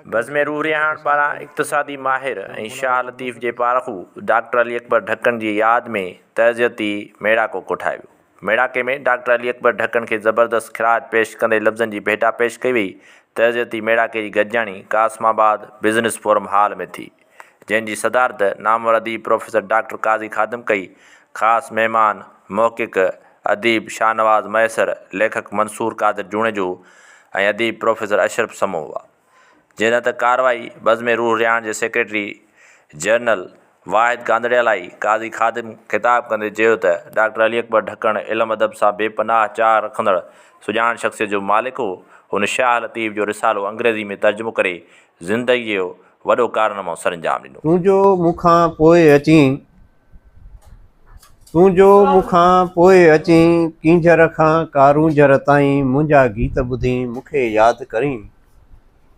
बज़्म रूह रिहान पारां इक़्तिसादी माहिर ऐं शाह लतीफ़ जे पाराखू डॉक्टर अली अकबर ढक्कन जी याद में तज़ियती मेड़ाको कोठायो वियो। मेड़ाके में डॉक्टर अली अकबर ढक्कन खे ज़बरदस्त ख़िराज पेश कंदे लफ़्ज़नि जी भेटा पेश कई वई। तज़ियती मेड़ाके जी गॾिजाणी कासमाबाद बिज़नेस फोरम हाल में थी, जंहिंजी सदारत नामवर अदीब प्रोफेसर डॉक्टर काज़ी खादिम कई। ख़ासि महिमान मुहक़िक़ अदीब शाहनवाज़ मैसर, लेखक मंसूर कादिर जूणेजो ऐं अदीब प्रोफेसर अशरफ समो हुआ। जंहिं त कार्रवाई बज़्म रूह रिहान जे सेक्रेटरी जनरल वाहिद कांदड़ियालाई काज़ी खादिम ख़िताब कंदे चयो त डॉक्टर अली अकबर ढक्कन इल्म अदब सां बेपनाह चाह रखंदड़ सुञाण शख़्सियत जो मालिक हो। हुन शाह लतीफ़ जो रिसालो अंग्रेज़ी में तर्जुमो करे ज़िंदगीअ जो वॾो कारनामो सरंजाम ॾिनो। तूं जो मूंखां पोइ अचीं कींझर खां कारूंझर ताईं मुंहिंजा गीत ॿुधी मूंखे यादि करीं।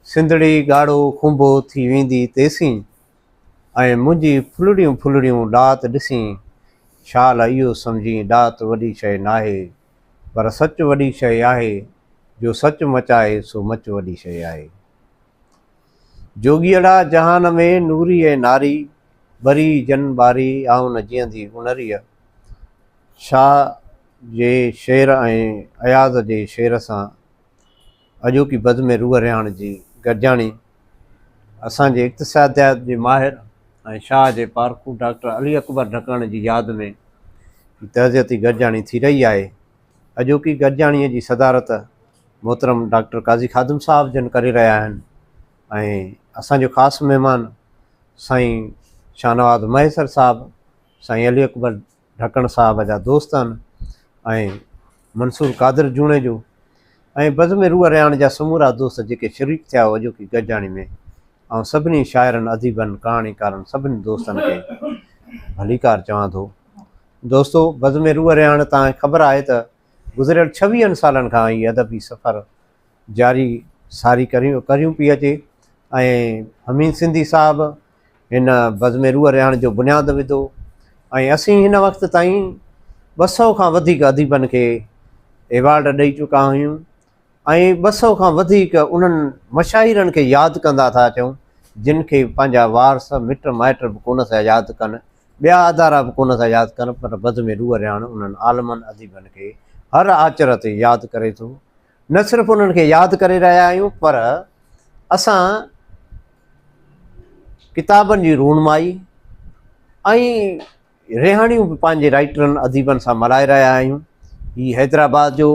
सिंधड़ी ॻाढ़ो खुंबो थी वेंदी तेसीं ऐं मुंहिंजी फुलड़ियूं फुलड़ियूं ॾात ॾिसीं। शाल इहो सम्झी ॾात वॾी शइ नाहे, पर सच वॾी शइ आहे। जो सच मचाए सो मच वॾी शइ आहे। जोगीअड़ा जहान में नूरी ऐं नारी, बरी जन बारी आऊं न जीअंदी उनरीअ। शाह जे शेर ऐं अयाज़ जे शेर सां अॼोकी बज़्म रूह रिहान जी गॾिजाणी असांजे इक़्तिसादियात जे माहिर ऐं शाह जे पारखू डॉक्टर अली अकबर ढक्कन जी यादि में तज़ियती गॾिजाणी थी रही आहे। अॼोकी गॾिजाणीअ जी सदारत मोहतरम डॉक्टर काज़ी खादिम साहब जन करे रहिया आहिनि ऐं असांजो ख़ासि महिमान साईं शाहनवाज़ मैसर साहब, साईं अली अकबर ढक्कन साहब जा दोस्त आहिनि ऐं मंसूर कादिर जूणेजो ऐं बज़्म रूह रिहान जा समूरा दोस्त जेके शरीक थिया हो अॼोकी गॾिजाणी में। ऐं सभिनी शाइरनि अदीबनि कहाणीकारनि सभिनी दोस्तनि खे भलीकार चवां थो। दोस्तो, बज़्म रूह रिहान तव्हांखे ख़बर आहे त गुज़िरियल 26 सालनि खां हीअ अदबी सफ़र जारी सारी करियूं पई अचे ऐं हमीद सिंधी साहब हिन बज़्म रूह रिहान जो बुनियादु विधो ऐं असीं हिन वक़्त ताईं 200 खां वधीक अदीबनि खे एवार्ड ॾेई चुका आहियूं ऐं 200 खां वधीक उन्हनि मशाइरनि खे यादि कंदा था अचूं जिन खे पंहिंजा वारस मिट माइट बि कोन था यादि कनि, ॿिया अदारा बि कोन था यादि कनि, पर बज़्म रूह रिहान उन्हनि आलमनि अदीबनि खे हर आचर ते यादि करे थो। न सिर्फ़ु उन्हनि खे यादि करे रहिया आहियूं, पर असां किताबनि जी रूनमाई ऐं रिहाणियूं बि पंहिंजे राइटरनि अदीबनि सां मल्हाए रहिया आहियूं। हीअ हैदराबाद जो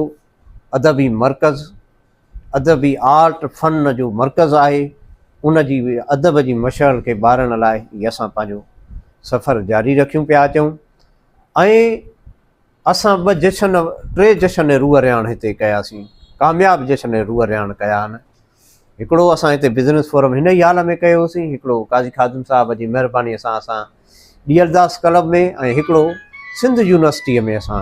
अदबी मर्कज़, अदबी आर्ट फ़न जो मर्कज़ आहे। उन जी अदब जी मशअल खे ॿारण लाइ हीअ असां पंहिंजो सफ़र जारी रखियूं पिया अचूं ऐं असां 3 जशन रूह रिहान हिते कयासीं, कामयाबु जशन रूह रिहान कया आहिनि। हिकिड़ो असां हिते बिज़नेस फोरम हिन ई हाल में कयोसीं, हिकिड़ो काज़ी खादिम साहब जी महिरबानीअ सां असां ॾियलदास क्लब में ऐं हिकिड़ो सिंध यूनिवर्सिटीअ में असां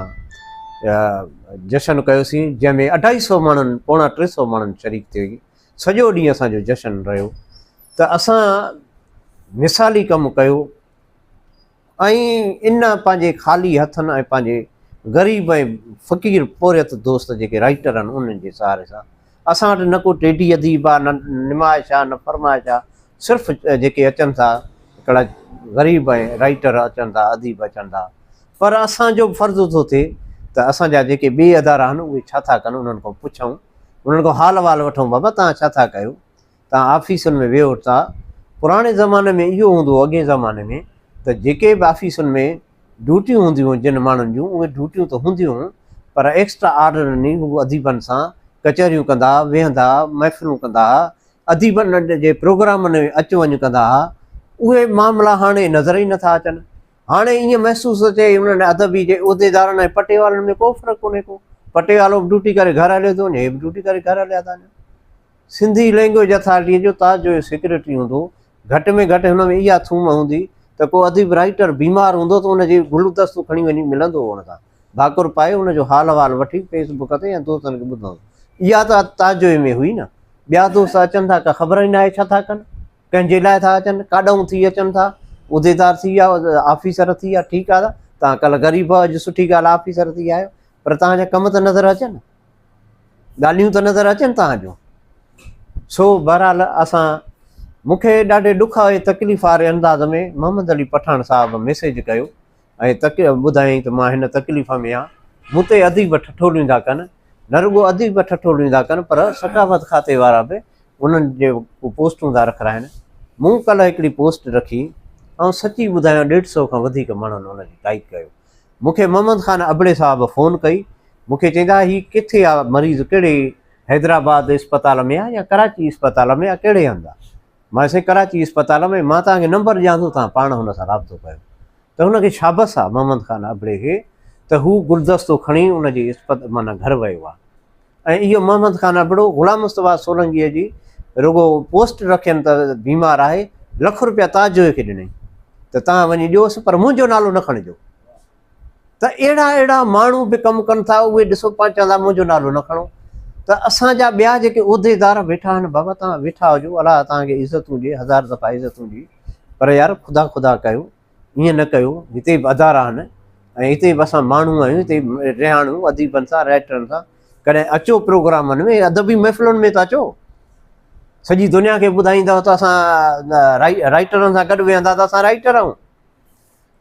जशन कयोसीं, जंहिंमें 250 माण्हुनि 350 माण्हुनि शरीक थी। सॼो ॾींहुं असांजो जशन रहियो त असां मिसाली कमु कयो ऐं इन पंहिंजे ख़ाली हथनि ऐं पंहिंजे ग़रीब ऐं फ़क़ीर पोरियत दोस्त जेके राइटर आहिनि उन्हनि जे सहारे सां असां वटि न को टेडी अदीब आहे, न निमाइश आहे, न फरमाइश आहे। सिर्फ़ु जेके अचनि था हिकिड़ा ग़रीब ऐं राइटर अचनि था, अदीब अचनि था, पर असांजो फ़र्ज़ु थो थिए त असांजा जेके ॿिए अदारा आहिनि उहे छा था कनि, उन्हनि खां पुछूं, उन्हनि खां हाल वाल वठूं, बाबा तव्हां छा था कयो, तव्हां ऑफ़िसुनि में वेहो था। पुराणे ज़माने में इहो हूंदो हो, अॻे ज़माने में त जेके बि ऑफ़िसुनि में ड्यूटियूं हूंदियूं हुयूं जिन माण्हुनि जूं, उहे ड्यूटियूं त हूंदियूं हुयूं, पर एक्स्ट्रा ऑर्डनरी हू अदीबनि सां कचहरियूं कंदा, वेहंदा, महफ़िलूं कंदा, अदीबनि जे प्रोग्रामनि में अचु वञु कंदा हुआ। उहे मामला हाणे नज़र ई नथा अचनि। हाणे ईअं महसूसु अचे उन्हनि अदबी जे उहिदेदारनि ऐं पटेवालनि में को फ़र्क़ु कोन्हे को। पटेवालो बि ड्यूटी करे घर हलियो थो वञे, हे बि ड्यूटी करे घर हलिया था वञनि। सिंधी लैंग्वेज अथॉरिटीअ जो ताज जो सेक्रेटरी हूंदो, घटि में घटि हुन में इहा थूम हूंदी त को अदीब राइटर बीमार हूंदो त उनजी गुलदस्तो खणी वञी मिलंदो हुन सां, भाकुर पाए उनजो हाल वाल वठी फेसबुक ते या दोस्तनि खे ॿुधंदो। इहा त ताजो में हुई न। ॿिया दोस्त अचनि था, का ख़बर ई न आहे छा था कनि, कंहिंजे लाइ था अचनि, काॾऊं थी अचनि था, उहिदेदार थी विया, ऑफिसर थी विया, ठीकु आहे। तव्हां कल्ह ग़रीब अॼु सुठी ॻाल्हि ऑफिसर थी आहियो, पर तव्हांजा कम त नज़र अचनि, ॻाल्हियूं त नज़र अचनि तव्हांजो। सो बहरहाल असां मूंखे ॾाढे ॾुख ऐं तकलीफ़ वारे अंदाज़ में मोहम्मद अली पठान साहिबु मैसेज कयो ऐं ॿुधायईं त मां हिन तकलीफ़ में आहियां। मूं ते अदीब ठठोलियूं था कनि, न रुॻो अदीब ठठोलियूं था कनि पर सकाफ़त खाते वारा बि उन्हनि जे पोस्टूं था रखाइनि। मूं कल्ह हिकिड़ी पोस्ट रखी ऐं सची ॿुधायां 150 खां वधीक माण्हुनि हुनजी लाइक कयो। मूंखे मोहम्मद ख़ान अबड़े साहिबु फ़ोन कई, मूंखे चवंदा हीउ किथे आहे मरीज़, कहिड़े हैदराबाद इस्पताल में आहे या कराची इस्पताल में या कहिड़े हंधि आहे? मां साईं कराची इस्पताल में, मां तव्हांखे नंबर ॾियां थो, तव्हां पाण हुन सां राब्तो कयो। त हुनखे शाबस आहे मोहम्मद ख़ान अबड़े खे त हू गुलदस्तो खणी उनजी माना घर वियो आहे। ऐं इहो मोहम्मद ख़ान अबड़ो ग़ुलाम मुस्तफ़ा सोलंकीअ जी रुॻो पोस्ट रखियनि त बीमार आहे, ₹1 रुपया ताजो खे ॾिनई त तव्हां वञी ॾियोसि पर मुंहिंजो नालो न खणिजो। त अहिड़ा माण्हू बि कमु कनि था, उहे ॾिसो पाण चवंदा मुंहिंजो नालो न खणो। त असांजा ॿिया जेके उहिदेदार वेठा आहिनि, बाबा तव्हां वेठा हुजो, अलाह तव्हांखे इज़तूं ॾिए, 1000 दफ़ा इज़तूं ॾिए, पर यार ख़ुदा ख़ुदा कयो, ईअं न कयो। हिते बि अदारा आहिनि ऐं हिते बि असां माण्हू आहियूं, हिते रिहाणूं अदीबनि सां राइटरनि सां, कॾहिं अचो प्रोग्रामनि में, अदबी महफ़िलुनि में त अचो, सॼी दुनिया खे ॿुधाईंदव त असां राइटरनि सां गॾु वेहंदा त असां राइटर आहियूं,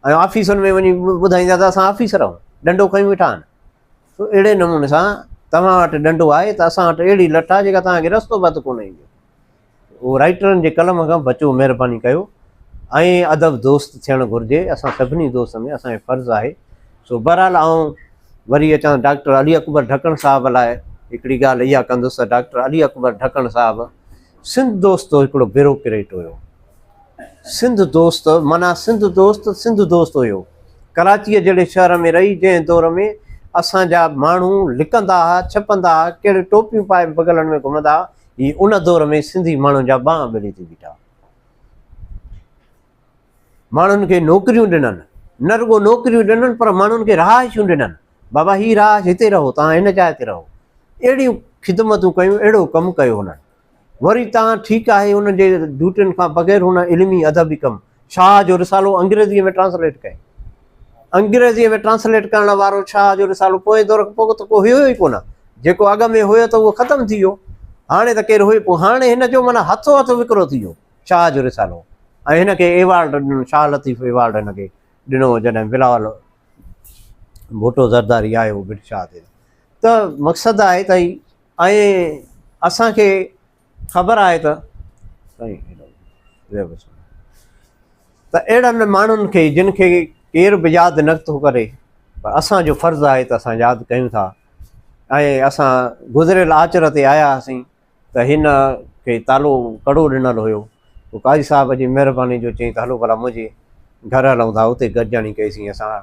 ऐं ऑफिसनि में वञी ॿुधाईंदा त असां ऑफिसर आहियूं, डंडो खणी वेठा आहिनि। तो अहिड़े नमूने सां तव्हां वटि डंडो आहे त असां वटि अहिड़ी लठ आहे जेका तव्हांखे रस्तो बद कोन ईंदी। उहो राइटरनि जे कलम खां बचो, महिरबानी कयो ऐं अदब दोस्त थियणु घुरिजे असां सभिनी दोस्तनि में, असांजो फ़र्ज़ु आहे। सो बहरहाल आउं वरी अचां डॉक्टर अली अकबर ढक्कण साहिब लाइ हिकिड़ी ॻाल्हि इहा कंदुसि त डॉक्टर अली अकबर ढक्कण साहिबु सिंध दोस्त हिकिड़ो ब्यूरोक्रेट हुयो। सिंध दोस्त माना सिंध दोस्त हुयो। कराचीअ जहिड़े शहर में रही जंहिं दौर में असांजा माण्हू लिकंदा हुआ, छपंदा हुआ, कहिड़े टोपियूं पाए बगलनि में घुमंदा हुआ, हीअ उन दौर में सिंधी माण्हुनि जा बांह ॿेड़ी थी बीठा। माण्हुनि खे नौकरियूं ॾिननि, न रुॻो नौकरियूं ॾिननि पर माण्हुनि खे रहाइशूं ॾिननि, बाबा हीअ रहाइश हिते रहो, तव्हां हिन जाइ ते रहो। अहिड़ियूं ख़िदमतूं कयूं, अहिड़ो कमु कयो हुननि। वरी तव्हां ठीकु आहे हुन जे ड्यूटियुनि खां बग़ैर हुन इल्मी अदबी कमु, शाह जो रिसालो अंग्रेज़ीअ में ट्रांसलेट कयो। अंग्रेज़ीअ में ट्रांसलेट करण वारो शाह जो रिसालो पोइ दौर खां पोइ त को हुयो ई कोन, जेको अॻ में हुयो त उहो ख़तमु थी वियो, हाणे त केरु हुयो पोइ, हाणे हिन जो माना हथो हथ विकिरो थी वियो शाह जो रिसालो। ऐं हिनखे एवार्ड ॾिनो, शाह लतीफ़ एवार्ड हिनखे ॾिनो जॾहिं बिलावल भुट्टो ज़रदारी आयो ब्रिटिश शाह ते। त मक़सदु आहे त ऐं असांखे ख़बर आहे त अहिड़नि माण्हुनि खे जिन खे केर बि यादि न थो करे, पर असांजो फ़र्ज़ु आहे त असां यादि कयूं था। ऐं असां गुज़िरियल आचर ते आया हुआसीं त हिन खे तालो कड़ो ॾिनल हुयो, पोइ काज़ी साहिब जी महिरबानी जो चई त हलो भला मुंहिंजे घर हलूं था, उते गॾिजाणी कईसीं। असां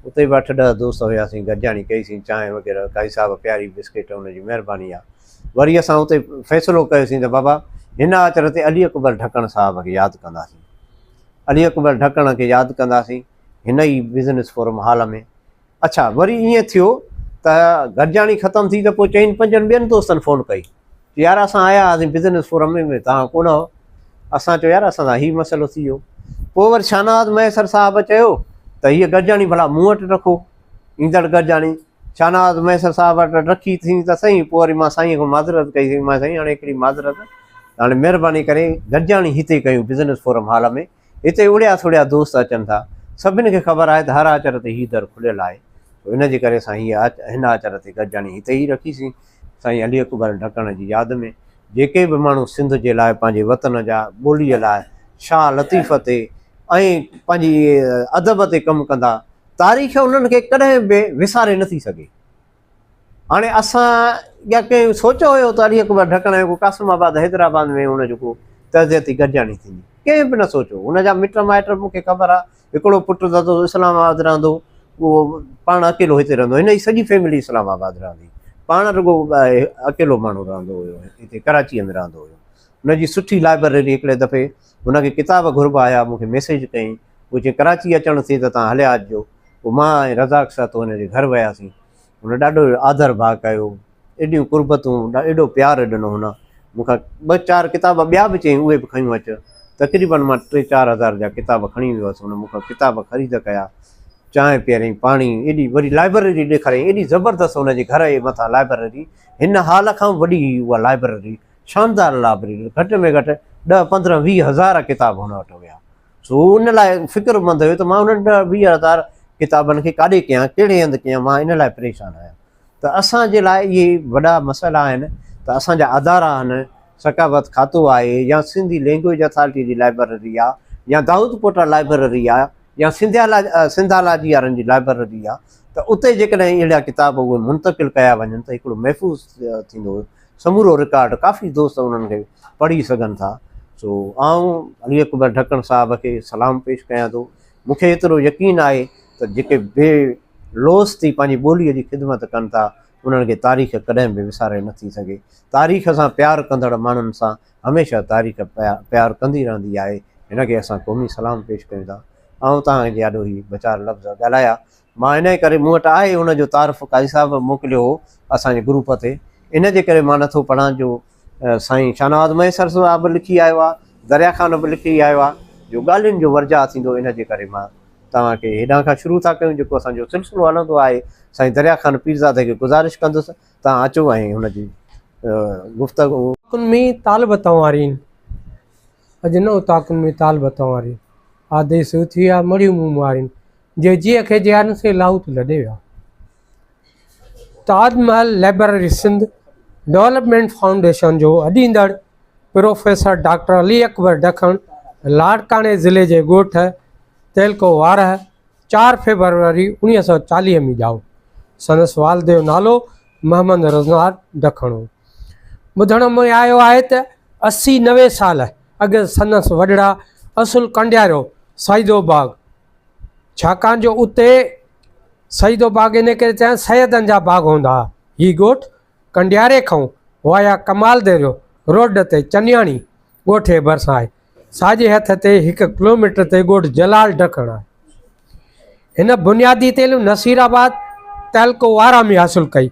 उते बि 8-10 दोस्त हुयासीं, गॾिजाणी कईसीं, चांहि वग़ैरह, काज़ी साहिब प्यारी बिस्किट, हुनजी महिरबानी आहे। वरी असां उते फ़ैसिलो कयोसीं त बाबा हिन आचर ते अली अकबर ढक्कण साहिब खे यादि कंदासीं, अली अकबर ढक्कण खे यादि कंदासीं हिन ई बिज़नेस फोरम हाल में। अच्छा, वरी ईअं थियो त गॾिजाणी ख़तमु थी त पोइ 4-5 ॿियनि दोस्तनि फ़ोन कई, यार असां आया हुआसीं बिज़नेस फोरम में, तव्हां कोन हो। असां चयो यार असां सां हीउ मसइलो थी वियो। पोइ वरी शाहनवाज़ मैसर साहिबु चयो त हीअ गॾिजाणी भला मूं वटि रखो, ईंदड़ गॾिजाणी शाहनवाज़ मैसर साहिब वटि रखी थी त सही। पोइ वरी मां साईं खां माज़रत कईसीं, मां साईं हाणे हिकिड़ी माज़रत, हाणे महिरबानी करे गॾिजाणी हिते कयूं बिज़नेस फोरम हाल में, हिते उड़िया सुड़िया दोस्त अचनि था, सभिनी खे ख़बर आहे त हर आचर ते हीउ दर खुलियल आहे, इन जे करे असां हिन आचर ते गॾिजाणी हिते ई रखीसीं साईं अली अकबर ढक्कण जी यादि में। जेके बि माण्हू सिंध जे लाइ, पंहिंजे वतन जा, ॿोलीअ लाइ, शाह लतीफ़ ते ऐं पंहिंजी अदब ते कमु कंदा, तारीख़ उन्हनि खे कॾहिं बि विसारे नथी सघे। हाणे असां या कंहिं सोचियो हुयो त अली अकबर ढक्कण जो कासिमाबाद हैदराबाद में हुन जो को तर्ज़ियती गॾिजाणी थींदी, कंहिं बि न सोचियो। हुनजा मिट माइट मूंखे ख़बर आहे, हिकिड़ो पुटु त इस्लामाबाद रहंदो, उहो पाण अकेलो हिते रहंदो, हिन जी सॼी फैमिली इस्लामाबाद रहंदी, पाण रुॻो अकेलो माण्हू रहंदो हुयो, हिते कराचीअ में रहंदो हुयो। हुनजी सुठी लाइब्रेरी, हिकिड़े दफ़े हुनखे किताब घुर्बा आया, मूंखे मैसेज कयईं, उहो चई कराची अचणु थिए त तव्हां हलिया अचिजो। पोइ मां ऐं रज़ाक सां हुनजे घर वियासीं, हुन ॾाढो आदर भाव कयो, एॾियूं कुर्बतूं, एॾो प्यारु ॾिनो हुन मूंखां। 2-4 किताब ॿिया बि चई, उहे बि खयूं अचु। तक़रीबन मां 3-4 हज़ार जा किताब खणी वियोसि, हुन मूंखां किताब ख़रीद कया, चांहि पीआरियईं, पाणी, एॾी वरी लाइब्रेरी ॾेखारियईं, एॾी ज़बरदस्तु हुनजे घर जे मथां लाइब्रेरी, हिन हाल खां वॾी उहा लाइब्रेरी, शानदार लाइब्रेरी, घटि में घटि 10, 15, 20 हज़ार किताब हुन वटि हुया। सो उन लाइ फ़िक्रमंद हुयो त मां उन्हनि 10, 20 हज़ार किताबनि खे काॾे कयां, कहिड़े हंधि कयां, मां इन लाइ परेशान आहियां। त असांजे लाइ इहे वॾा मसइला आहिनि त असांजा अदारा आहिनि, सकावत खातो आहे, या सिंधी लैंग्वेज अथॉरिटी जी लाइब्रेरी आहे, या दाऊद पोटा लाइब्रेरी आहे, या सिंधालाजी वारनि जी लाइब्रेरी आहे, त उते जेकॾहिं अहिड़ा किताब उहे मुंतक़िल कया वञनि त हिकिड़ो महफ़ूज़ थींदो, समूरो रिकॉर्ड काफ़ी दोस्त उन्हनि खे पढ़ी सघनि था। सो आउं अली अकबर ढक्कण साहब खे सलाम पेश कयां थो। मूंखे एतिरो यकीन आहे त जेके बेलोस थी पंहिंजी ॿोलीअ जी ख़िदमत कनि था उन्हनि खे तारीख़ कॾहिं बि विसारे नथी सघे। तारीख़ सां प्यारु कंदड़ माण्हुनि सां हमेशह तारीख़ प्यारु कंदी रहंदी आहे। हिनखे असां क़ौमी सलाम पेश कयूं था। ऐं तव्हांखे ॾाढो ई वीचार लफ़्ज़ ॻाल्हाया, मां इन करे मूं वटि आहे हुनजो तारीफ़ काज़ी साहिब मोकिलियो हो असांजे ग्रुप ते, इन जे करे मां नथो पढ़ां जो साईं शाहनवाज़ मैसर साहब बि लिखी आयो आहे, दरिया ख़ान बि लिखी आयो आहे, जो ॻाल्हियुनि जो वर्जा थींदो। इन जे करे मां तव्हांखे हेॾां खां शुरू था कयूं, जेको असांजो सिलसिलो हलंदो आहे, साईं दरिया ख़ान पीरज़ादे खे गुज़ारिश कंदुसि तव्हां अचो ऐं हुनजी गुफ़्तगू में ताल बतावारीन अजनो ताकुन में ताल बतावारीन आदेश थिया मड़ियूं मुमारिन जे जी खे जान से लाउत लॾे विया। Taj Mahal library Sindh development foundation जो अॾींदड़ प्रोफेसर डॉक्टर अली अकबर ढक्कण लाड़काणे ज़िले जे ॻोठ तेलको वारह 4 फरवरी 1940 में ॼाओ। संदसि वालिद जो नालो मोहम्मद रज़नार ढक्कण हो। ॿुधण में आयो आहे त 80-90 साल अॻु संदसि वॾड़ा असुल कंडियारो सईदो बाग, छाकाणि जो उते सईदो बाग इन करे चयां सैयदनि जा बाग हूंदा हुआ। हीउ ॻोठु कंडियारे खां वाया कमालदेरो रोड ते चनियाणी ॻोठ जे भरिसां आहे। साॼे हथ ते 1 किलोमीटर ते ॻोठु जलाल ढक्कण आहे। हिन बुनियादी तइलीम नसीराबाद तहलको वारा में हासिलु कई।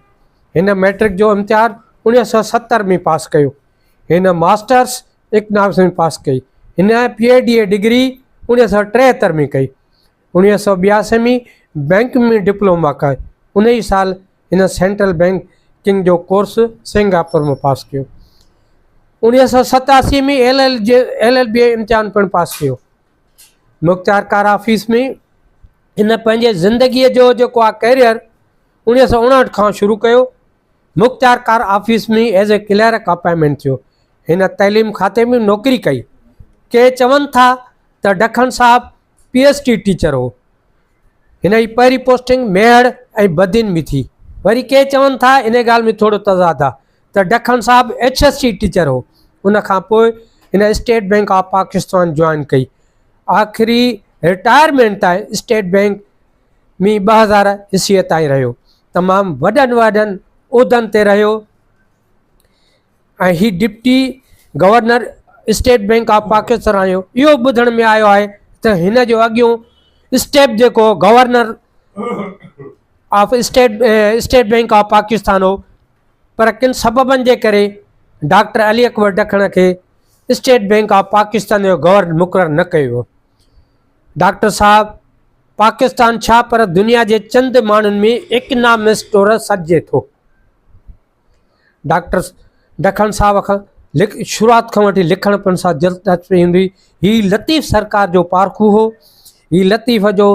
हिन मैट्रिक जो इम्तिहान 1970 में पास कयो। हिन मास्टर्स इकनॉमिक्स में पास कई। हिन PhD डिग्री 1973 में कई। 1982 में बैंक में डिप्लोमा कयो। 19 साल हिन सेंट्रल बैंकिंग जो कोर्स सिंगापुर में पास कयो। 1987 में LLB इम्तिहान पिणु पास कयो। मुख्तियार कार ऑफिस में हिन पंहिंजे ज़िंदगीअ जो जेको आहे कैरियर 1959 खां शुरू कयो। मुख्तियार कार ऑफिस में एज ए क्लर्क अपॉइंटमेंट थियो। हिन तइलीम खाते में नौकरी कई। के चवनि था त ढक्कण साहब PhD टीचर हो। हिन जी पहिरीं पोस्टिंग मेहड़ ऐं बदिन में थी। वरी के चवनि था इन ॻाल्हि में थोरो तज़ाद आहे त ढक्कण साहब HSC टीचर हो। उन खां पोइ हिन state bank of Pakistan join कई। आख़िरी रिटायरमेंट ताईं स्टेट बैंक में 2000 ईस्वीअ ताईं रहियो। तमामु वॾनि उहिदनि ते रहियो ऐं ही deputy governor state bank of Pakistan आहियो। इहो ॿुधण में आयो आहे त हिन जो अॻियों स्टेप जेको governor of state bank of Pakistan हो, पर किन सबबनि जे करे डॉक्टर अली अकबर ढक्कण खे स्टेट बैंक ऑफ पाकिस्तान जो गवर्नर मुक़ररु न कयो। डॉक्टर साहब पाकिस्तान छा पर दुनिया जे चंद माण्हुनि में इकनॉमिस्ट तौरु सॾिजे थो। डॉक्टर ढक्कण साहब खां शुरूआति खां वठी लिखणपण सां दिलचस्पी हूंदी। हीउ लतीफ़ सरकार जो पारखू हो। हीउ लतीफ़ जो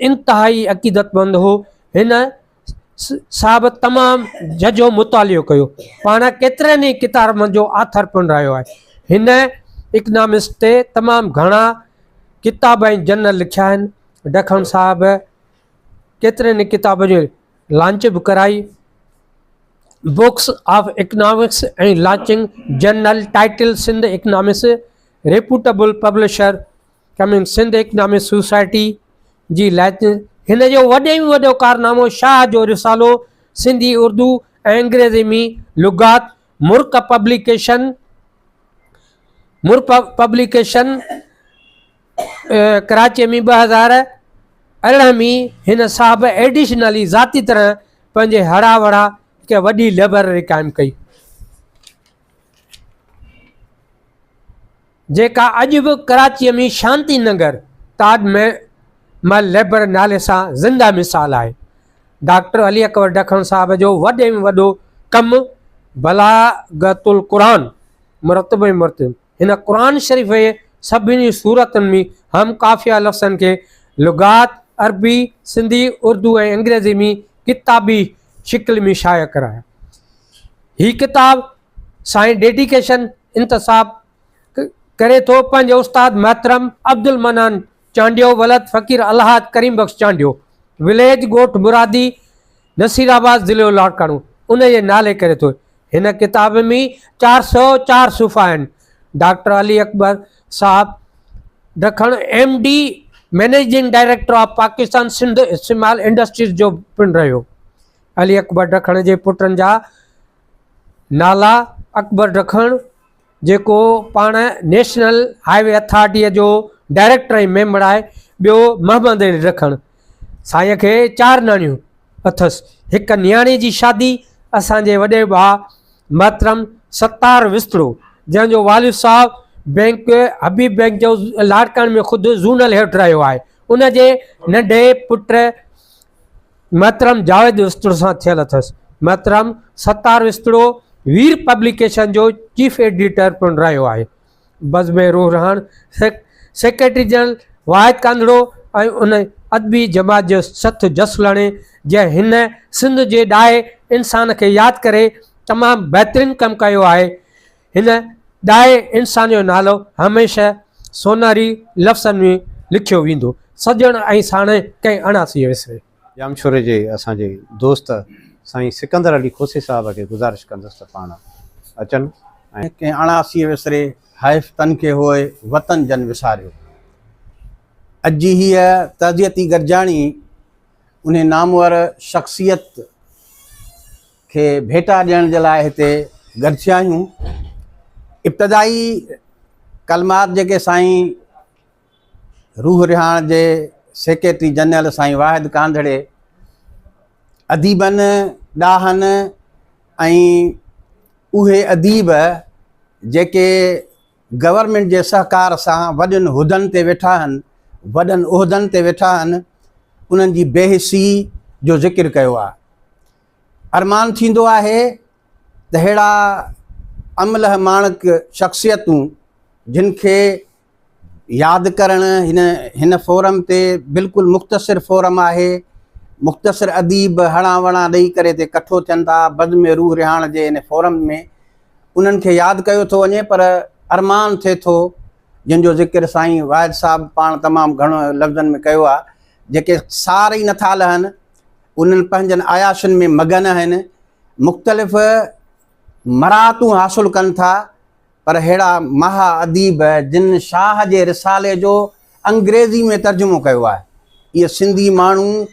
इंतिहाई अक़ीदतमंद हो। हिन साहब तमामु झझो मुतालियो कयो। पाण केतिरनि ई किताबनि जो आथर पिणु रहियो आहे। हिन इकनॉमिस्ट ते तमामु घणा किताब ऐं जर्नल लिखिया आहिनि। ढक्कण साहब केतिरनि किताब जो लॉन्च बि कराई। बुक्स ऑफ इकनॉमिक्स ऐं launching journal title Sindh economics reputable publisher coming Sindh economics society जी लाइसेंस। हिन जो वॾे में वॾो कारनामो शाह जो रिसालो सिंधी उर्दू ऐं अंग्रेज़ी में लुगात मुर्क पब्लिकेशन कराची में 2018 में हिन साहब एडिशनली ज़ाती तरह पंहिंजे हड़ा वड़ा हिकु वॾी लाइब्रेरी क़ाइमु कई, जेका अॼु बि कराचीअ में शांति नगर ताजमहल लाइब्रेरी नाले सां ज़िंदा मिसाल आहे। डॉक्टर अली अकबर ढक्कण साहब जो वॾे में वॾो कमु बलागतुल क़ुरान मुरतब हिन क़ुरान शरीफ़ जे सभिनी सूरतुनि में हम काफ़िया लफ़्ज़नि खे लुगात अरबी सिंधी उर्दू ऐं अंग्रेज़ी में किताबी शिकिल में शाया कराया। ही किताब साईं डेडिकेशन इंतसाब करे थो पंहिंजे उस्ताद मोहतरम अब्दुल मनान चांडियो वलद फ़कीर अलहाद करीम बख्श चांडियो विलेज ॻोठ मुरादी नसीराबाद ज़िलो लाड़काणो उन जे नाले करे थो। हिन किताब में 404 सुफ़ा आहिनि। डॉक्टर अली अकबर साहब ॾखण MD managing director of Pakistan Sindh इस्तेमाल इंडस्ट्रीज़ जो पिणु रहियो। अली अकबर ॾखण जे पुटनि जा नाला अकबर ॾखण जेको पाण नेशनल हाईवे अथॉरिटीअ जो डायरेक्टर ऐं मेंबर आहे, ॿियो मोहम्मद अली ॾखण। साईं खे 4 नियाणियूं अथसि। हिकु नियाणी जी शादी असांजे वॾे भाउ मोहतरम सत्तार विस्तरो जंहिंजो वालिद साहब बैंक हबीब बैंक जो लाड़काणे में ख़ुदि ज़ूनल हेठि रहियो आहे, उन जे नंढे पुट मोहतरम जावेद विस्तरो सां थियल अथसि। मोहतरम सत्तार विस्तरो वीर पब्लिकेशन जो चीफ एडिटर पिणु रहियो आहे। बज़्म रूह रहण सेक्रेटरी जनरल वाहिद कांदड़ो ऐं उन अदबी जमात जो सथ जसलाणे जंहिं हिन सिंध जे ॾाहे इंसान खे यादि करे तमामु बहितरीनु कमु कयो आहे। हिन ॾाहे इंसान जो नालो हमेशह सोनारी लफ़्ज़नि में लिखियो वेंदो। सजण ऐं साण कंहिं अणासीअ विसरे। जामशोरे जे असांजे दोस्त साईं सिकंदर अली खोसे साहब खे गुज़ारिश कंदुसि त पाण अचनि ऐं कंहिं अणासीअ विसरे हाइफ़ तन खे होए वतन जन विसारियो। अॼु हीअ तज़ियती गॾिजाणी उन नामवर शख़्सियत खे भेटा ॾियण जे लाइ हिते गॾिजिया आहियूं। इब्तिदाई कलमात जेके साईं रूह रिहाण जे सेक्रेटरी जनरल साईं वाहिद कांदड़े अदीबनि ॾाहनि ऐं उहे अदीब जेके गवर्नमेंट जे सहकार सां वॾनि उहिदनि ते वेठा आहिनि, वॾनि उहिदनि ते वेठा आहिनि, उन्हनि जी बेहिसी जो ज़िक्र कयो आहे। अरमान थींदो आहे त अहिड़ा अमल माणक शख़्सियतूं जिन खे यादि करणु हिन फोरम ते बिल्कुलु मुख़्तसिर फोरम आहे। मुख़्तसिर अदीब हणा वणा ॾेई करे ते कठो थियनि था बज़्म रूह रिहाण जे हिन फोरम में। उन्हनि खे यादि कयो थो वञे, पर अरमान थिए थो जिन जो ज़िक्र साईं वाहिद साहब पाण तमामु घणो लफ़्ज़नि में कयो आहे। जेके सार ई नथा लहनि, उन्हनि पंहिंजनि आयाशुनि में मगन आहिनि, मुख़्तलिफ़ मराहतूं हासिलु कनि था, पर अहिड़ा महा अदीब जिन शाह जे रिसाले जो अंग्रेज़ी में तर्जुमो कयो आहे। इहे सिंधी माण्हू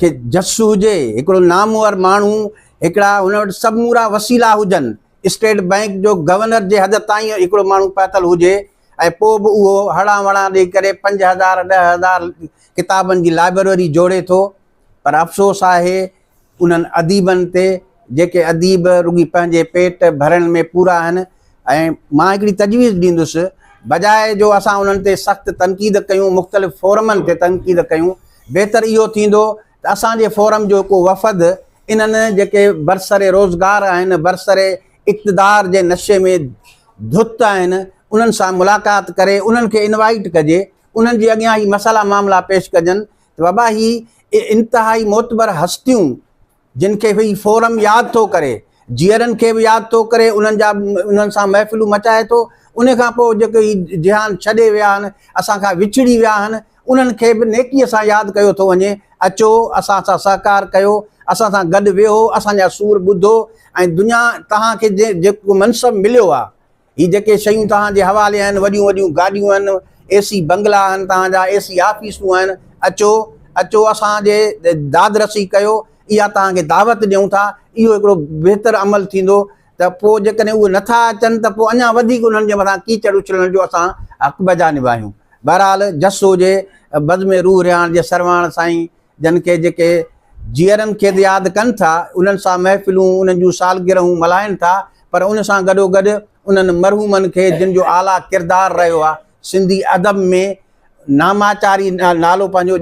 खे जसु हुजे, हिकिड़ो नामवर माण्हू, हिकिड़ा हुन वटि समूरा वसीला हुजनि, स्टेट बैंक जो गवर्नर जे हद ताईं हिकिड़ो माण्हू पहुतल हुजे, ऐं पोइ बि उहो हणा वणा ॾेई करे 5000 10,000 किताबनि जी लाइब्रेरी जोड़े थो। पर अफ़सोस आहे उन्हनि अदीबनि ते जेके अदीब रुॻी पंहिंजे पेट भरण में पूरा आहिनि। ऐं मां हिकिड़ी तजवीज़ ॾींदुसि, बजाए जो असां उन्हनि ते सख़्तु तनक़ीद कयूं, मुख़्तलिफ़ फोरमनि ते तनक़ीद कयूं, बहितर इहो थींदो त असांजे फोरम जो को वफ़द इन्हनि जेके बरसरे रोज़गार आहिनि, बरसरे इक़्तिदार जे नशे में धुत आहिनि, उन्हनि सां मुलाक़ात करे उन्हनि खे इनवाइट कजे, उन्हनि जे अॻियां ही मसइला मामला पेश कजनि त बाबा ही इंतिहाई मोतबर हस्तियूं जिन खे ही फोरम यादि थो करे, जीअरनि खे बि यादि थो करे, उन्हनि सां महफ़िलूं मचाए थो। उन खां पोइ जेके ही जिहान छॾे विया आहिनि, असां खां विछड़ी विया आहिनि, उन्हनि खे बि नेकीअ सां यादि कयो थो वञे। अचो असां सां सहकार कयो, असां सां गॾु वेहो, असांजा सूर ॿुधो, ऐं दुनिया तव्हांखे जेको मनसब मिलियो आहे, ही जेके शयूं तव्हांजे हवाले आहिनि, वॾियूं वॾियूं गाॾियूं आहिनि, AC बंगला आहिनि, तव्हांजा AC ऑफिसूं आहिनि, अचो असांजे दादरसी कयो, इहा तव्हांखे दावत ॾियूं था। इहो हिकिड़ो बहितर अमल थींदो त पोइ जेकॾहिं उहे नथा अचनि त पोइ अञा वधीक उन्हनि जे मथां कीचड़ उछलण जो असां हक़ बजा निभायूं। बहरहाल जस हुजे बज़्म रूह रिहाण जे सरवाण साईं जन खे जेके जीअरनि खे यादि कनि था, उन्हनि सां महफ़िलूं, उन्हनि जूं सालगिरहूं मल्हाइनि था, पर उन सां गॾोगॾु उन्हनि मरहूमनि खे जिन जो आला किरदारु रहियो आहे, सिंधी अदब में नामाचारी नालो पंहिंजो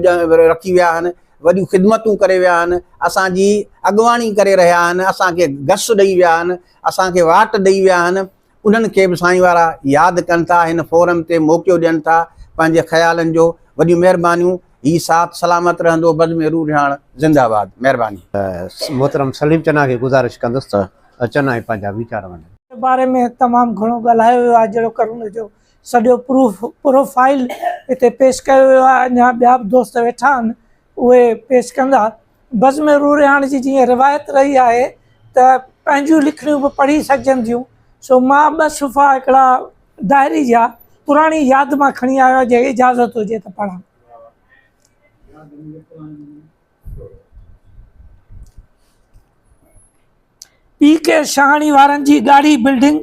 रखी विया आहिनि, वॾियूं ख़िदमतूं करे विया आहिनि, असांजी अॻुवाणी करे रहिया आहिनि, असांखे घस ॾेई विया आहिनि, असांखे वाट ॾेई विया आहिनि, उन्हनि खे बि साईं वारा यादि कनि था, हिन फोरम ते मौक़ो ॾियनि था पंहिंजे ख़्यालनि जो। वॾियूं महिरबानियूं। ही साथ सलामत रहंदो। बद में रूह रिहाण ज़िंदाबाद। महिरबानी। मोहतरम सलीम चन्ना खे गुज़ारिश कंदुसि त अचनि ऐं पंहिंजा वीचार वञनि। बारे में तमामु घणो ॻाल्हायो वियो आहे, जहिड़ो करुण जो सॼो प्रोफाइल हिते पेश कयो वियो आहे। अञा ॿिया बि दोस्त वेठा आहिनि, उहे पेश कंदा। बज़्म रूह रिहाण जी जीअं रिवायत रही आहे त पंहिंजूं लिखणियूं बि पढ़ी सघजनि थियूं। सो मां 2 सुफ़ा हिकिड़ा डायरी जा पुराणी यादि मां खणी आयो आहियां, जे इजाज़त हुजे त पढ़ां। PK शाहणी वारनि जी ॻाढ़ी बिल्डिंग,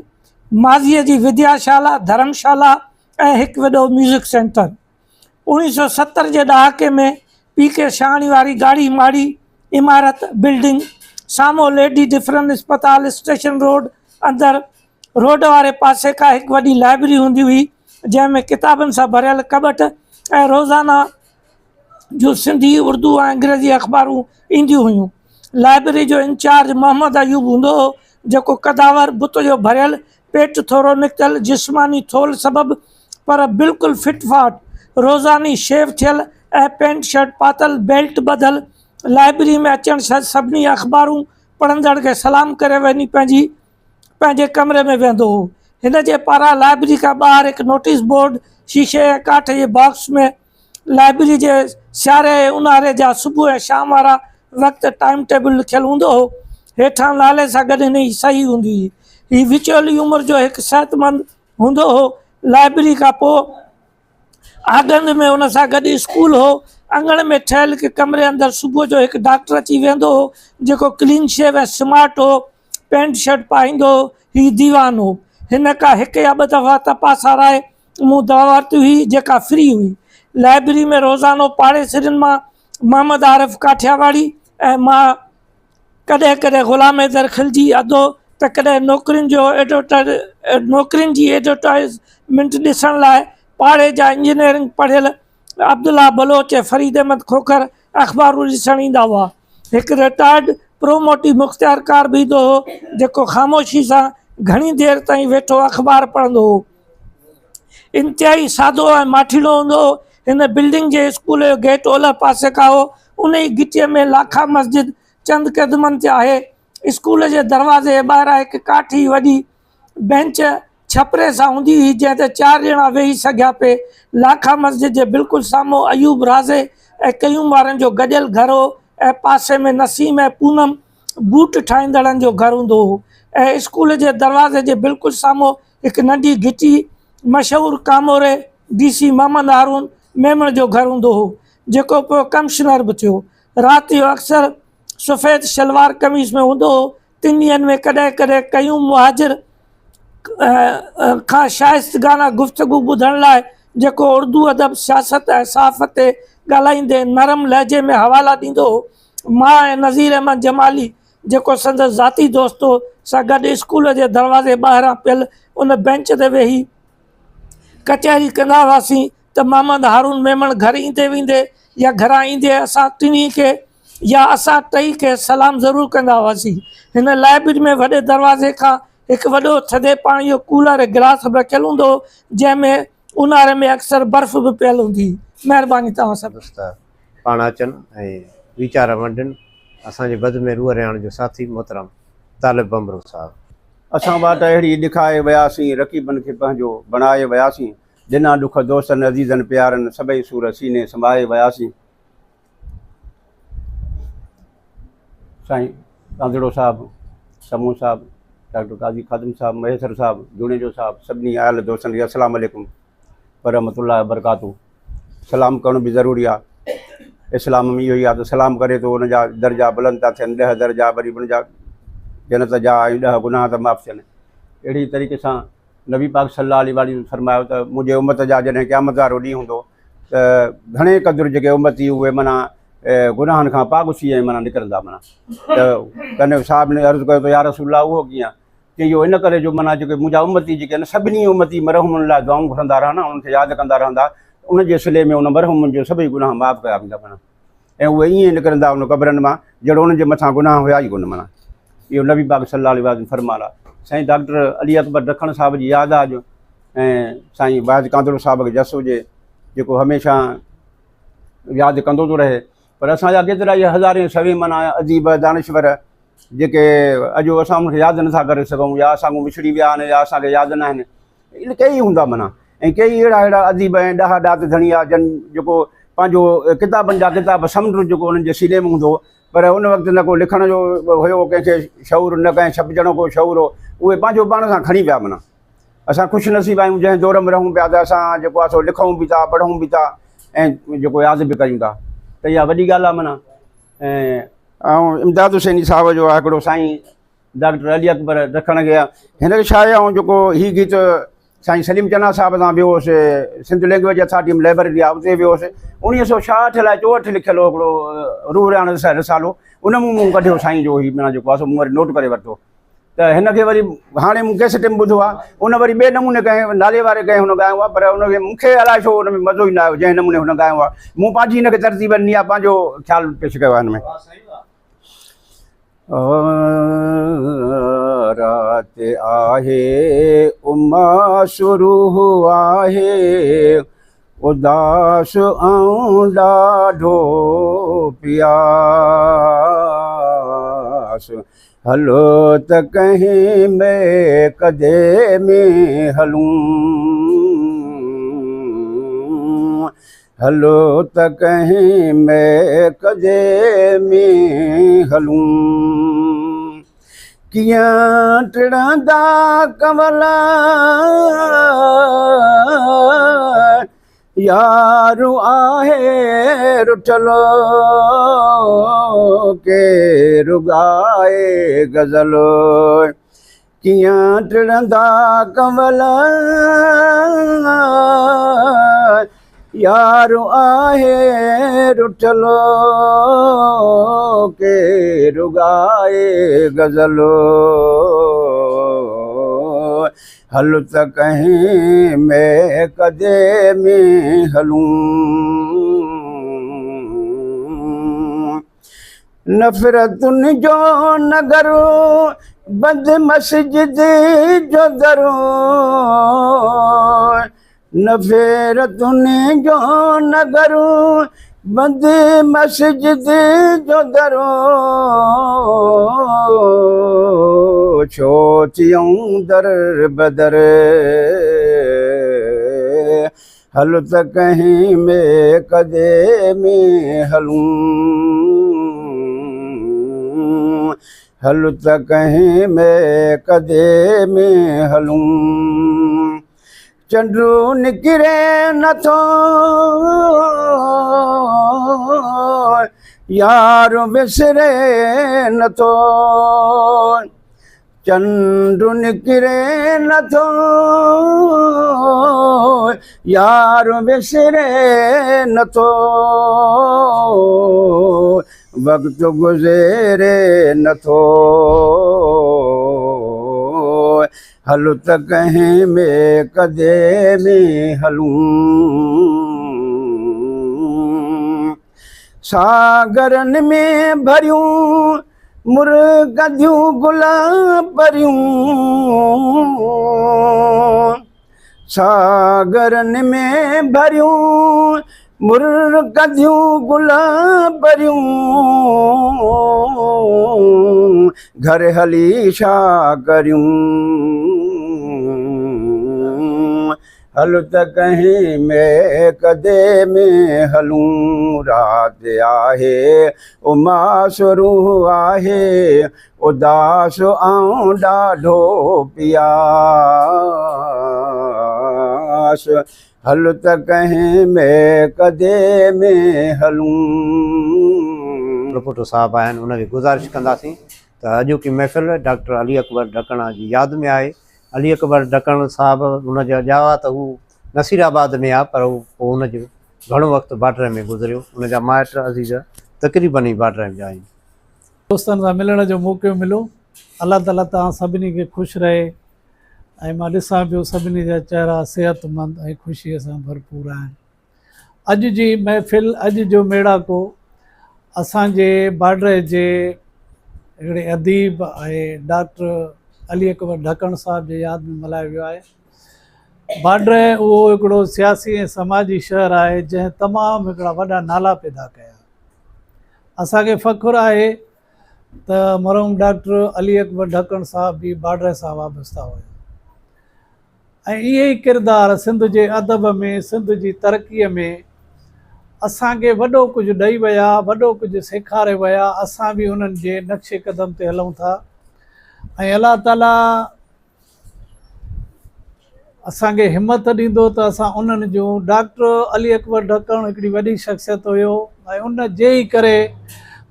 माज़ीअ जी विद्याशाला, धर्मशाला ऐं हिकु वॾो म्यूज़िक सेंटर। 1970 जे ॾहाके में PK शाहणी वारी ॻाढ़ी माड़ी इमारत बिल्डिंग साम्हूं लेडी डिफरेंट अस्पताल स्टेशन रोड अंदरि रोड वारे पासे खां हिकु वॾी लाइब्रेरी हूंदी हुई, जंहिंमें किताबनि सां भरियल कबट ऐं रोज़ाना जो सिंधी, उर्दू ऐं अंग्रेज़ी अख़बारूं ईंदियूं हुयूं। लाइब्रेरी जो इंचार्ज मोहम्मद अयूब हूंदो हो, जेको कदावर, बुत जो भरियल, पेट थोरो निकितल, जिस्मानी थोल सबबु पर बिल्कुलु फिट फाट, रोज़ानी शेव थियल ऐं पेंट शर्ट पातल, बेल्ट ॿधल, लाइब्रेरी में अचण सभिनी अख़बारूं पढ़ंदड़ खे सलाम करे वञी पंहिंजे कमरे में वेंदो हो। हिन जे पारां लाइब्रेरी खां ॿाहिरि हिकु नोटिस बोर्ड शीशे ऐं काठ जे बॉक्स में लाइब्रेरी जे सियारे ऐं ऊन्हारे जा सुबुह ऐं शाम वारा वक़्तु टाइम टेबल लिखियलु हूंदो हो। हेठां नाले सां गॾु हिन जी सही हूंदी हुई। हीउ विचोली उमिरि जो हिकु सिहतमंद हूंदो हो। लाइब्रेरी खां पोइ आंगन में हुन सां गॾु स्कूल हो। अंगण में ठहियल हिकु कमरे अंदरि सुबुह जो हिकु डॉक्टर अची वेंदो हो, जेको क्लीन शेव ऐं स्मार्ट हो, पेंट शर्ट पाईंदो हो। हीउ दीवान हो। हिन खां हिकु या ॿ दफ़ा तपास हाराए मूं दवा वरिती हुई, जेका फ्री हुई। लाइब्रेरी में रोज़ानो पाड़ेसिरनि मां मोहम्मद आरिफ़ काठियावाड़ी ऐं मां कॾहिं कॾहिं ग़ुलाम हैदर खिलजी अदो त कॾहिं नौकरियुनि जी एडवर्टाइज़मेंट ॾिसण लाइ पाड़े जा इंजीनियरिंग पढ़ियल अब्दुल्ला बलोच ऐं फरीद अहमद खोखर अख़बारूं ॾिसणु ईंदा हुआ। हिकु रिटायर्ड प्रोमोटी मुख़्तियार कार बि ईंदो हो, जेको ख़ामोशी सां घणी देरि ताईं वेठो अख़बार पढ़ंदो हो। इंतिहाई सादो ऐं माठीलो हूंदो हो। हिन बिल्डिंग जे स्कूल जो गेट ओलह पासे खां हो। उन ई गिटीअ में लाखा मस्जिद चंद क़दमनि ते आहे। स्कूल जे दरवाज़े जे ॿाहिरां हिकु काठी वॾी बेंच छपरे सां हूंदी हुई, जंहिं ते 4 ॼणा वेही सघिया पिए। लाखा मस्जिद जे बिल्कुलु साम्हूं अयूब राज़े ऐं कयूं वारनि जो गॾियल घर हो ऐं पासे में नसीम ऐं पूनम बूट ठाहींदड़नि जो घर हूंदो हो। ऐं स्कूल जे दरवाज़े जे बिल्कुलु साम्हूं हिकु नंढी घिटी मशहूरु कामोरे DC मोहम्मद हारून मेमण जो घर हूंदो हो, जेको पोइ कमिश्नर बि थियो। राति जो अक्सर सफ़ेद शलवार कमीज़ में हूंदो हो। 3 ॾींहंनि में कॾहिं कॾहिं कयूं मुहाजिर खां शाइस्तगाना गुफ़्तगू ॿुधण लाइ, जेको उर्दू अदब, सियासत ऐं सहाफ़त ते ॻाल्हाईंदे नरम लहजे में हवाला ॾींदो हो। मां ऐं नज़ीर अहमद जमाली, जेको संदसि ज़ाती दोस्त हो, सां गॾु स्कूल जे दरवाज़े ॿाहिरां पियल उन बेंच ते वेही कचहरी कंदा हुआसीं त मोहम्मद हारून मेमण घर ईंदे वेंदे या घरां ईंदे असां टई खे सलाम ज़रूरु कंदा हुआसीं। हिन लाइब्रेरी में वॾे दरवाज़े खां हिकु वॾो थधे पाणी जो कूलर ऐं गिलास बि रखियलु हूंदो हो, जंहिंमें ऊन्हारे में अक्सर बर्फ़ बि पियल हूंदी हुई। महिरबानी तव्हां सभु पाण अचनि ऐं वीचार वंडनि। असांजे बद में रूह रिहाण जो साथी मोहतरम तालिब बमरो साहिबु। असां वटि अहिड़ी ॾिखाए वियासीं, रक़ीबनि खे पंहिंजो बणाए वियासीं। ॾिना ॾुख दोस्तनि अज़ीज़नि प्यारनि, सभई सूर सीने संभाए वियासीं। साईं कांदड़ो साहिबु, समूह साहिबु, डॉक्टर काज़ी खादिम साहिबु, महेसर साहिबु, जुनेजो साहिबु, सभिनी आयल दोस्तनि खे अस्सलाम वालेकुम वरहमतुल्लाहि वबरकातुहू। सलाम करणु बि ज़रूरी आहे। इस्लाम में इहो ई आहे त सलाम करे थो हुनजा दर्जा बुलंद था थियनि, 10 दर्जा, वरी हुनजा जन्नत जा ऐं 10 गुनाह त माफ़ थियनि। अहिड़ी तरीक़े सां नबी पाक सल्लल्लाहु अलैहि वसल्लम फरमायो त मुंहिंजे उम्मत जा जॾहिं क़यामत वारो ॾींहुं हूंदो त घणे क़दुरु जेके उम्मती उहे माना गुनाहनि खां पागुसी ऐं माना निकिरंदा। माना त कने साहिब ने अर्ज़ु कयो त या रसूलल्लाह उहो कीअं? चई इहो इन करे जो माना जेके मुंहिंजा उम्मती जेके आहिनि, सभिनी उम्मती मरहुमनि लाइ दुआऊं घुरंदा रहंदा, उन्हनि खे यादि कंदा रहंदा, उनजे सिले में उन मरहुमनि जो सभई गुनाह माफ़ु कया वेंदा। माना ऐं उहे ईअं निकिरंदा उन क़बरनि मां जहिड़ो उन्हनि जे मथां गुनाह हुया ई कोन। माना इहो नबी पाक सल्लल्लाहु अलैहि वसल्लम फरमाल आहे। साईं डॉक्टर अली अकबर ढक्कण साहिब जी यादि आहे अॼु, ऐं साईं बाज कांदड़ो साहिब खे जस हुजे जेको हमेशह यादि कंदो थो रहे। पर असांजा केतिरा इहे हज़ारे सवी माना अदीब दानिश्वर जेके अॼु असां उनखे यादि नथा करे सघूं, या असांखां विछड़ी विया आहिनि, या असांखे यादि न आहिनि, इन कई हूंदा माना। ऐं कई अहिड़ा अदीब ऐं ॾाह ॾात धणिया जन जेको पंहिंजो किताबनि जा किताब समुंड जेको उन्हनि जे सीने में हूंदो, पर उन वक़्तु न को लिखण जो हुयो, कंहिंखे शौर न कंहिं छपजण को शौर हो, उहे पंहिंजो पाण सां खणी पिया माना। असां ख़ुशनसीब आहियूं जंहिं दौर में रहूं पिया त असां जेको आहे सो लिखूं बि था, पढ़ूं बि था, ऐं जेको यादि बि कयूं था, त इहा वॾी ॻाल्हि आहे माना। ऐं इमदाद हुसैनी साहिब जो आहे हिकिड़ो साईं डॉक्टर अली अकबर ढक्कण खे हिनखे छा आहे, ऐं जेको हीउ गीत साईं सलीम चन्ना साहिब सां वियो हुउसि, सिंध लैंग्वेज अथॉरिटी में लाइब्रेरी आहे, उते वियो हुउसि। 1966 अलाए 64 लिखियलु हो हिकिड़ो रूह रियाण रिसालो, उन मूं कढियो साईं जो ही माना जेको आहे सो मूं वरी नोट करे वरितो। त हिनखे वरी हाणे मूं कैसेट में ॿुधो आहे, उन वरी ॿिए नमूने कंहिं नाले वारे कंहिं हुन ॻायो आहे, पर उनखे मूंखे अलाए छो उन में मज़ो ई न आयो जंहिं नमूने हुन ॻायो आहे। मूं पंहिंजी हिनखे तरतीब ॾिनी आहे, पंहिंजो ख़्यालु पेश कयो आहे हिन में। रात आहे उमा शुरू आहे, उदास ऐं ॾाढो प्यास, हलो त कहीं में कदे में हलूं, हलो त कहीं में कदे में हलूं, कियां टिड़ंदा कमला यारू आहे रुठलो, के रुगाए गज़लो, कियां टिड़ंदा कमला यारू आहे रुठलो, के रुगाए गज़लो, हल त कहीं में कदे में हलूं, नफ़रतुनि जो नगरो बंद मस्जिद जो दरो, नफ़रतुनि जो नगरो बंद मस्जिद जो दरो, छो थियूं दर बदर, हल त कहीं में कदे में हलूं, हल त कहीं में कदे में हलूं, चंडू निकिरे नथो यार विसरे नथो, चंडू निकिरे नथो यार विसरे नथो, वक़्तु गुज़रे नथो, हल त कहीं में कदे में हलूं, सागरनि में भरियूं मुर्गदियूं गुलाब परियूं, सागरनि में भरियूं मुर्गदियूं गुलाब परियूं, घर हली छा करियूं, हल त कहीं में कदे में हलूं, रात आहे उमा शुरू आहे, उदास ऐं ॾाढो प्यास, हल त कहीं में कदे में हलूं। रिपोर्टर साहब आहिनि, उनखे गुज़ारिश कंदासीं त अॼोकी महफ़िल डॉक्टर अली अकबर ढक्कण जी यादि में आहे। अली अकबर ढक्कण साहिबु हुनजा ॼावा त हू नसीराबाद में आहे, पर पोइ हुनजो घणो वक़्तु बाड्रे में गुज़रियो, हुनजा माइट अज़ीज़ तक़रीबन ई बाड्रे में आहिनि। दोस्तनि सां मिलण जो मौक़ो मिलियो, अलाह ताला तव्हां सभिनी खे ख़ुशि रहे, ऐं मां ॾिसां पियो सभिनी जा चहिरा सिहतमंद ऐं ख़ुशीअ सां भरपूर आहिनि। अॼु जी महफ़िल, अॼु जो मेड़ाको असांजे बाड्रे जे हिकिड़े अदीब आहे डॉक्टर अली अकबर ढक्कण साहिब जे यादि में मल्हायो वियो आहे। बाड्र उहो हिकिड़ो सियासी ऐं समाजी शहर आहे जंहिं तमामु हिकिड़ा वॾा नाला पैदा कया। असांखे फ़ख़ुरु आहे त मरहूम डॉक्टर अली अकबर ढक्कण साहिब बि बाड्र सां वाबस्ता हुया ऐं इहे ई किरदार सिंध जे अदब में, सिंध जी तरक़ीअ में असांखे वॾो कुझु ॾेई विया, वॾो कुझु सेखारे विया। असां बि उन्हनि जे नक्शे क़दम ते हलूं था ऐं अलाह ताला असांखे हिमत ॾींदो त असां उन्हनि जूं, डॉक्टर अली अकबर ढक्कण हिकिड़ी वॾी शख़्सियत हुयो ऐं उन जे ई करे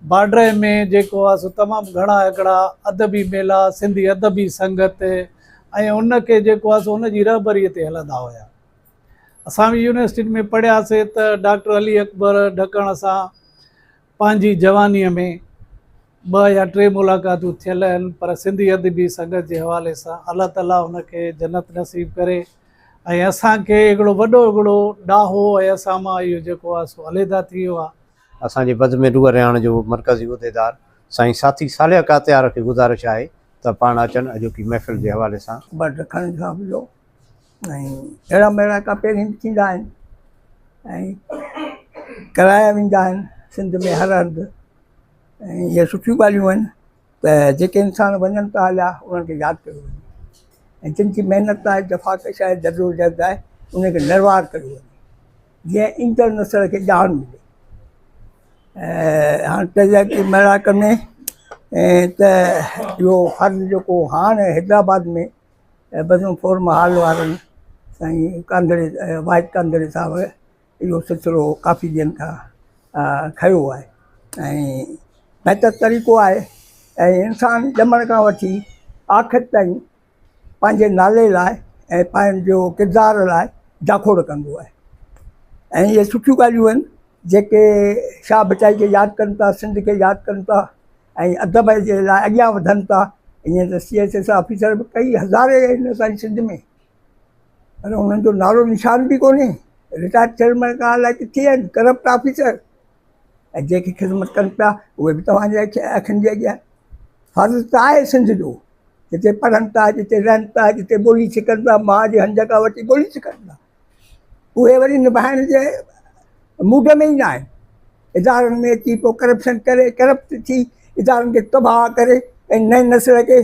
बाड्र में जेको आहे सो तमामु घणा हिकिड़ा अदबी मेला, सिंधी अदबी संगत ऐं उनखे जेको आहे सो उनजी रहबरीअ ते हलंदा हुया। असां बि यूनिवर्सिटी में पढ़ियासीं त डॉक्टर अली अकबर ढक्कण सां पंहिंजी जवानीअ में 2 या 3 मुलाक़ातूं थियल आहिनि, पर सिंधी अदबी संगत जे हवाले सां अलाह ताला हुनखे जन्नत नसीब करे ऐं असांखे हिकिड़ो वॾो हिकिड़ो ॾाहो ऐं असां मां इहो जेको आहे सो अलहदा थी वियो आहे। असांजे बज़म रूह रिहाण जो मरकज़ी उहिदेदार साईं साथी सालिया कातियार खे गुज़ारिश आहे त पाण अचनि अॼोकी महफ़िल जे हवाले सां। ढक्कण साहिब जो ऐं अहिड़ा मेला का पहिरीं थींदा आहिनि ऐं कराया वेंदा आहिनि सिंध में हर हंधि ऐं इहे सुठियूं ॻाल्हियूं आहिनि त जेके इंसान वञनि था हलिया उन्हनि खे यादि कयो वञे ऐं जिन जी महिनत आहे, दफ़ाकश आहे, जदोजहद आहे, उनखे निर्वार कयो वञे जीअं ईंदड़ नस्ल खे ॼाण मिले। हाणे तज़की मेराक में त इहो फर्ज़ु जेको हाणे हैदराबाद में बज़म फोरम हॉल वारनि साईं कांदड़े, वाहिद कांदड़े साहिब इहो सिलसिलो काफ़ी ॾींहंनि खां खयो आहे ऐं बहितर तरीक़ो आहे ऐं इंसानु ॼमण खां वठी आख़िर ताईं पंहिंजे नाले लाइ ऐं पंहिंजो किरदार लाइ जाखोड़ कंदो आहे ऐं इहे सुठियूं ॻाल्हियूं आहिनि जेके शाह बचाई खे यादि कनि था, सिंध खे यादि कनि था ऐं अदब जे लाइ अॻियां वधनि था। ईअं त CSS ऑफिसर बि कई हज़ारे आहिनि असांजी सिंध में, पर उन्हनि जो नालो निशान बि कोन्हे। रिटायर्ड चेयरमैन खां अलाए किथे आहिनि, करप्ट ऑफिसर ऐं जेके ख़िदमत कनि पिया उहे बि तव्हांजे अखियुनि जे अॻियां। फर्ज़ु त आहे सिंध जो, जिते पढ़नि था, जिते रहनि था, जिते ॿोली सिखनि था, माउ जे हंज खां वठी ॿोली सिखनि था, उहे वरी निभाइण जे मूड में ई न आहिनि। इदारनि में अची पोइ करप्शन करे, करप्ट थी इदारनि खे तबाह करे ऐं नए नस्ल खे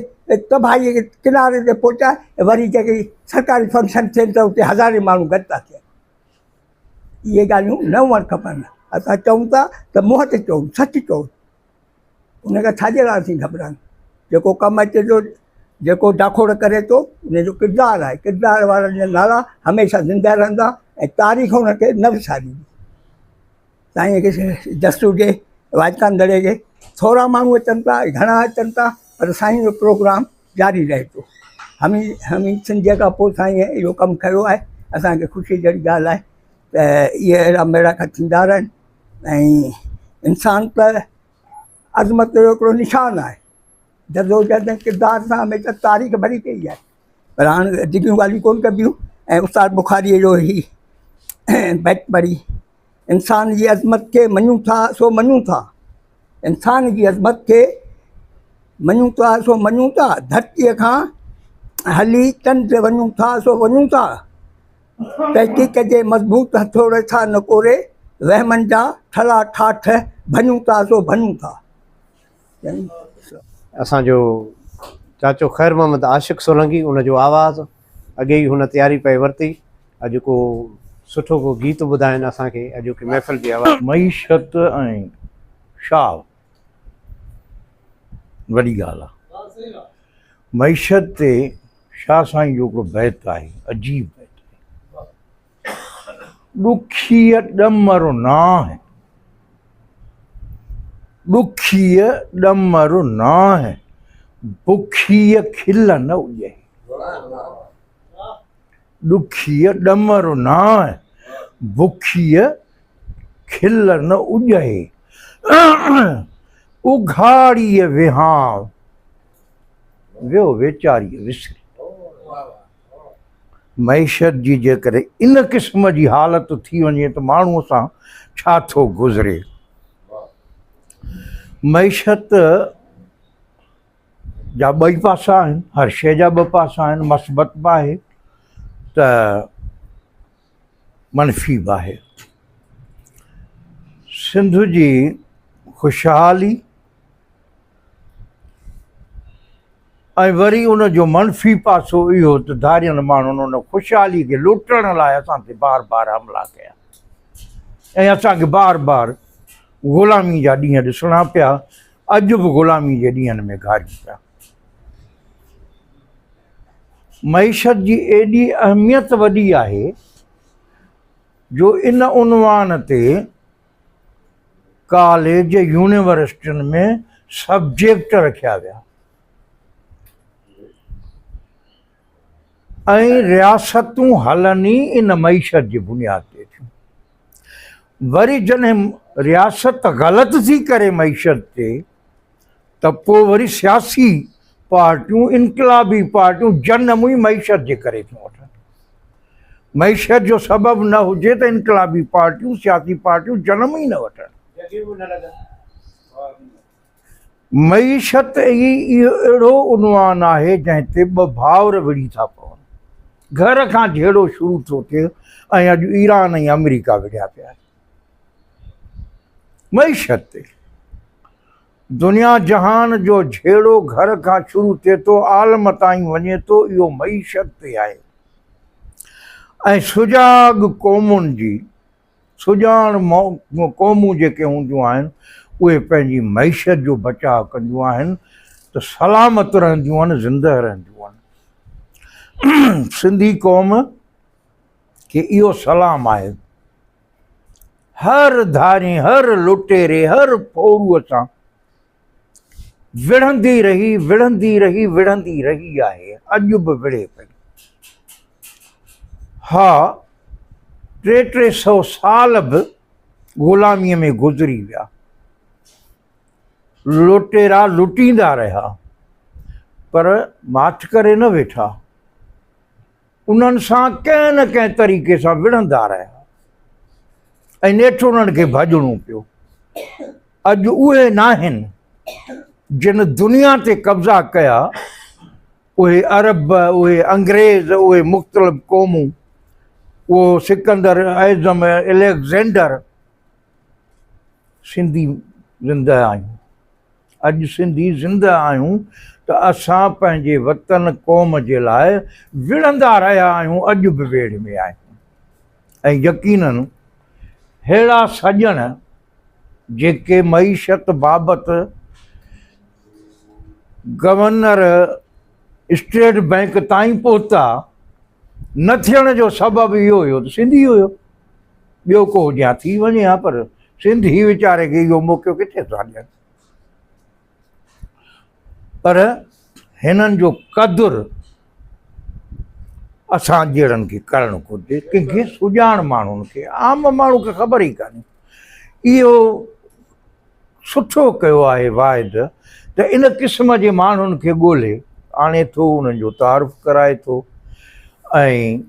तबाहीअ खे किनारे ते पहुचाए वरी जेके सरकारी फंक्शन थियनि त उते हज़ारे माण्हू गॾु था थियनि। इहे ॻाल्हियूं न हुअणु खपनि। असां चऊं था त मुंहं ते चऊं, सच चऊं, उनखां छाजे लाइ थी घबराइनि। जेको कमु अचे थो, जेको डाखोड़ करे थो, उनजो किरदारु आहे। किरदार वारनि जा नाला हमेशह ज़िंदा रहंदा ऐं तारीख़ हुनखे न विसारींदी। साईं खे जस हुजे, वाहिद कांदड़े खे थोरा माण्हू अचनि था, घणा अचनि था, पर साईं जो प्रोग्राम जारी रहे थो। हमी सिंधीअ खां पोइ साईं इहो कमु कयो आहे। असांखे ख़ुशी जहिड़ी ॻाल्हि आहे त इहे अहिड़ा मेड़ा थींदा रहनि ऐं इंसानु त अज़मत जो हिकिड़ो निशान आहे। जदोजहद ऐं किरदार सां हमेशह तारीख़ भरी पई आहे, पर हाणे डिघियूं ॻाल्हियूं कोन कबियूं। ऐं उस्ताद बुखारीअ जो ई बैत पढ़ी, इंसान जी अज़मत खे मञूं था सो मञूं था, इंसान जी अज़मत खे मञूं था सो मञूं था, धरतीअ खां हली चंड ते वञूं था सो वञूं था, तहक़ीक़ जे मज़बूत हथोड़े सां न कोरे, वहमनि जा ठला ठाठ भञूं था सो भञूं था। असांजो चाचो ख़ैर मोहम्मद आशिक़ सोलंकी, उनजो आवाज़ु अॻे ई हुन तयारी पई वरिती। अॼु को सुठो को गीत ॿुधाइनि असांखे अॼोकी महफ़िल जी आवाज़। मईशत ऐं शाह वॾी ॻाल्हि आहे। मईशत ते शाह साईं जो हिकिड़ो बैत आहे, अजीब बैत आहे। ॾुखीअ ॾमर नाहे, ॾुखीअ ॾमर नाहे, बुखीअ खिल न हुजे। ॾुखीअ ॾमर नाहे, बुखीअ खिल न उॼे। उघाड़ीअ विहांव वियो वेचारीअ विसरी। मईशत जी जेकॾहिं इन क़िस्म जी हालत थी वञे त माण्हूअ सां छा थो गुज़रे। जा ॿई पासा आहिनि, हर शइ जा ॿ पासा आहिनि, मस्बत बि आहे त मनफ़ी बि आहे। सिंध जी ख़ुशहाली ऐं वरी उन जो मनफ़ी पासो इहो त धारियनि माण्हुनि उन ख़ुशहाली खे लुटण लाइ असां ते बार बार हमला कया ऐं असांखे बार बार ग़ुलामी जा ॾींहं ॾिसणा पिया। अॼु बि ग़ुलामी जे ॾींहंनि में घारियूं पिया। मईशत जी एॾी अहमियत वॾी आहे जो इन उनवान ते कॉलेज यूनिवर्सिटियुनि में सब्जेक्ट रखिया विया ऐं रियासतूं हलनि ई इन मईशत जी बुनियाद ते थियूं। वरी जॾहिं रियासत ग़लति थी करे मईशत ते त पोइ वरी सियासी पार्टियूं, इनक़लाबी पार्टियूं जनम ई मईशत जे करे थियूं वठनि। मईशत जो सबबु न हुजे त इनक़लाबी पार्टियूं, सियासी पार्टियूं जनम ई न वठनि। मईशत इहो अहिड़ो उनवान आहे जंहिं ते ॿ भाउर विढ़ी था पवनि। घर खां जहिड़ो शुरू थो थिए ऐं अॼु ईरान ऐं अमेरिका विढ़िया पिया आहिनि मईशत ते। दुनिया जहान जो जहिड़ो घर खां शुरू थिए थो आलम ताईं वञे थो, इहो मईशत ते आहे। ऐं सुजाॻ क़ौमुनि जी, सुजाण क़ौमूं जेके हूंदियूं आहिनि उहे पंहिंजी मईशत जो बचाव कंदियूं आहिनि त सलामत रहंदियूं आहिनि, ज़िंदह रहंदियूं आहिनि। सिंधी क़ौम खे इहो सलाम आहे। हर धारे, हर लुटेरे, हर फोरूअ सां विढ़ंदी रही विढ़ंदी रही विढ़ंदी रही आहे, अॼु बि विढ़े पई। हा, 300 साल बि ग़ुलामीअ में गुज़री विया, लुटेरा लुटींदा रहिया, पर माठ करे न वेठा, उन्हनि सां कंहिं न कंहिं तरीक़े सां विढ़ंदा रहिया ऐं नेठि उन्हनि खे भॼणो पियो। अॼु उहे न आहिनि जिन दुनिया ते कब्ज़ा कया, उहे अरब, उहे अंग्रेज़, उहे मुख़्तलिफ़ क़ौमूं, उहो सिकंदर आज़म, अलेक्जेंडर। सिंधी ज़िंदह आहियूं। अॼु सिंधी ज़िंदह आहियूं त असां पंहिंजे वतन क़ौम जे लाइ विढ़ंदा रहिया आहियूं, अॼु बि वेड़ में आहियूं। ऐं यकीननि अहिड़ा सॼण जेके मईशत बाबति गवर्नर स्टेट बैंक ताईं पहुता, न थियण जो सबबु इहो हुयो त सिंधी हुयो। ॿियो को हुजे थी वञे हा, पर सिंधी वीचारे खे इहो मौक़ो किथे था ॾियनि। पर हिननि जो क़दुरु असां जहिड़नि खे करणु घुरिजे, कंहिंखे सुञाण माण्हुनि खे, आम माण्हू खे ख़बर ई कान्हे। इहो सुठो कयो आहे वाहिद त इन क़िस्म जे माण्हुनि खे ॻोल्हे आणे थो, उन्हनि जो तारुफ़ कराए थो ऐं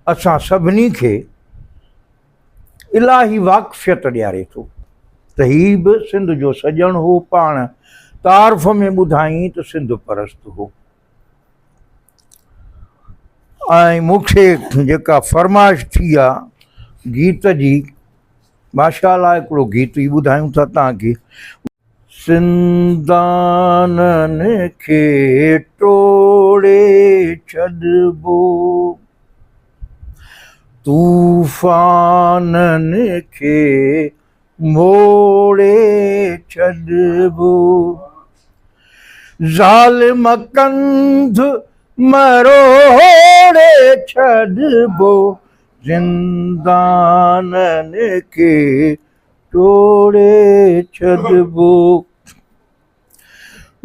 असां सभिनी खे इलाही वाक़फ़ियत ॾियारे थो त हीउ बि सिंध जो सॼण हो। पाण तारुफ़ में ॿुधाई त सिंध परस्त हो। ऐं मूंखे जेका फरमाइश थी आहे गीत जी, माशाअल्लाह हिकिड़ो गीत ई ॿुधायूं था तव्हांखे। सिंधाननि खे टोड़े छॾिबो, तूफ़ाननि खे मोड़े छॾिबो, ज़ालिम कंध मरोड़े छॾिबो, ज़िंदाननि खे टोड़े छॾिबो।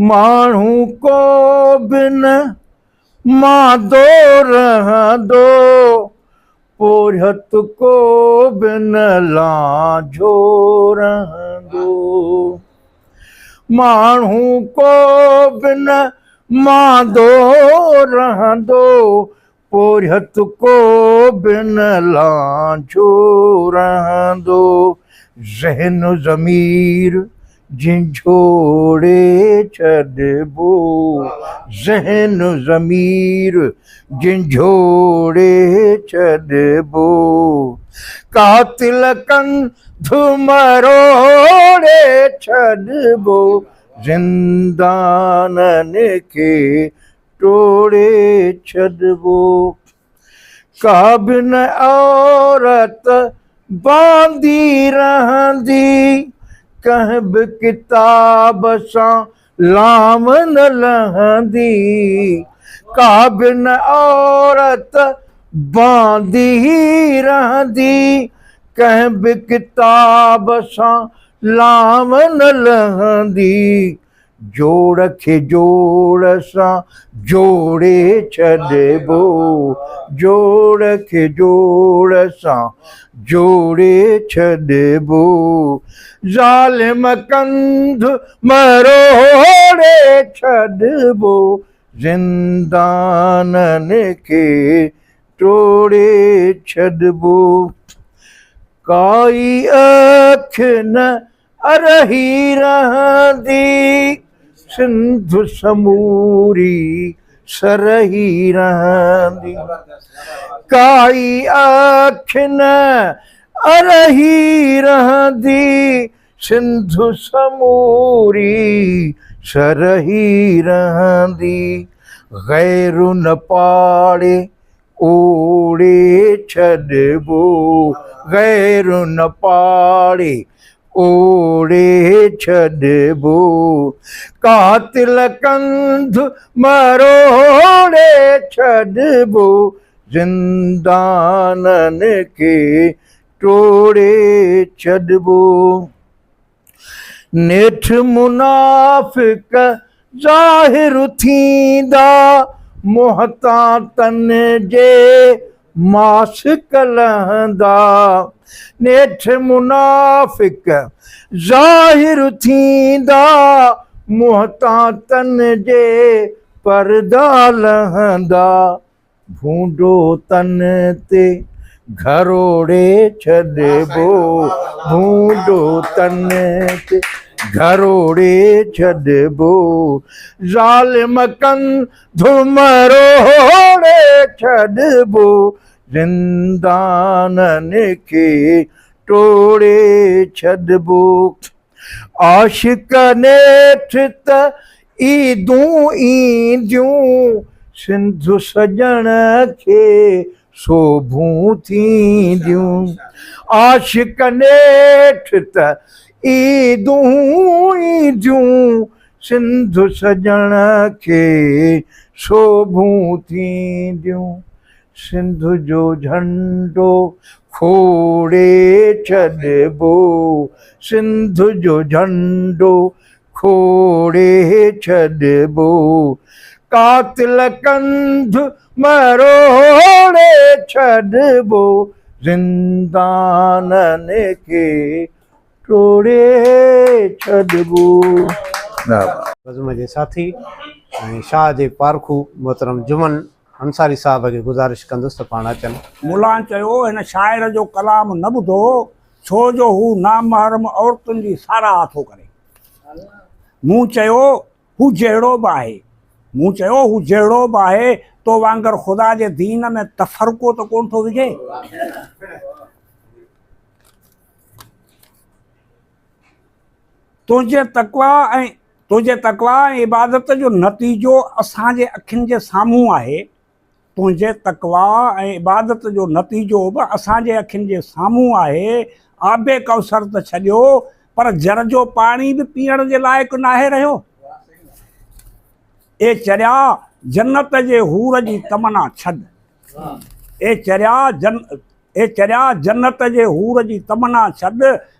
माण्हू को बि न मादो रहंदो, पोरियत को बि न लांझो रहंदो। माण्हू को बि न मादो रहंदो, पोरियत को बि न लांझो रहंदो। ज़हन ज़मीर झिझोड़े छॾबो ज़हन ज़मीर झिझोड़े छॾबो कातिल कंध मरोड़े छॾबो ज़िंदाननि खे टोड़े छॾबो का बि न औरत बांदी रहंदी कंहिं बि किताब सां लाम न लहंदी का बि न औरत बांदी रहंदी कंहिं बि किताब सां लाम न लहंदी जोड़ खे जोड़ सां जोड़े छॾबो जोड़ खे जोड़ सां जोड़े छॾबो ज़ालिम कंध मरोड़े छॾबो ज़िंदाननि खे टोड़े छॾबो काई अख न अरही रहंदी सिंध समूरी सरही रहंदी काई अख न अरही रहंदी सिंध समूरी सरही रहंदी गैरु न पाड़े ओड़े छॾबो गैरु न पाड़े ओड़े छॾबो कातिल कंध मरोड़े छॾबो ज़िंदाननि खे टोड़े छॾबो नेठ मुनाफ़िक ज़ाहिर थींदा मोहतातन जे मासिक लहंदा नेठ मुनाफ़िक ज़ाहिर थींदा मोहतातन जे पर्दा लहंदा भूंडो तन ते घरोड़े छॾबो भूंडो तन ते घरोड़े छॾबो ज़ालिम कंध मरोड़े छॾबो ज़िंदाननि खे टोड़े छॾबो आशिक नेठ त ईदूं ईंदियूं सिंध सजण खे शोभूं थींदियूं आशिक नेठ त ईदूं ईंदियूं सिंध सजण खे शोभूं थींदियूं सिंध जो झंडो खोड़े छॾबो सिंध जो झंडो खोड़े छॾबो कातिल कंध मरोड़े छॾबो ज़िंदाननि खे टोड़े छॾबो नज़्म जे साथी ऐं शाह जे पारखू मोहतरम जुमन अंसारी साहब खे गुज़ारिश कंदुसि त पाण अचनि मुलान चयो हिन शाइर जो कलाम न ॿुधो छो जो हू नामहरम औरतुनि जी साराह थो करे मूं चयो हू जहिड़ो बि आहे मूं चयो हू जहिड़ो बि आहे तो वांगुरु ख़ुदा जे दीन में तफ़रको त कोन थो विझे तुंहिंजे तक़वा ऐं इबादत जो नतीजो असांजे अखियुनि जे साम्हूं आहे तुंहिंजे तक़वा ऐं इबादत जो नतीजो बि असांजे अखियुनि जे साम्हूं आहे आबे कौसर त छॾियो पर जर जो पाणी बि पीअण जे लाइक़ु नाहे रहियो ए चरिया जन्नत जे हूर जी तमन्ना छॾ ए चरिया जन्नत जे हूर जी तमन्ना छॾ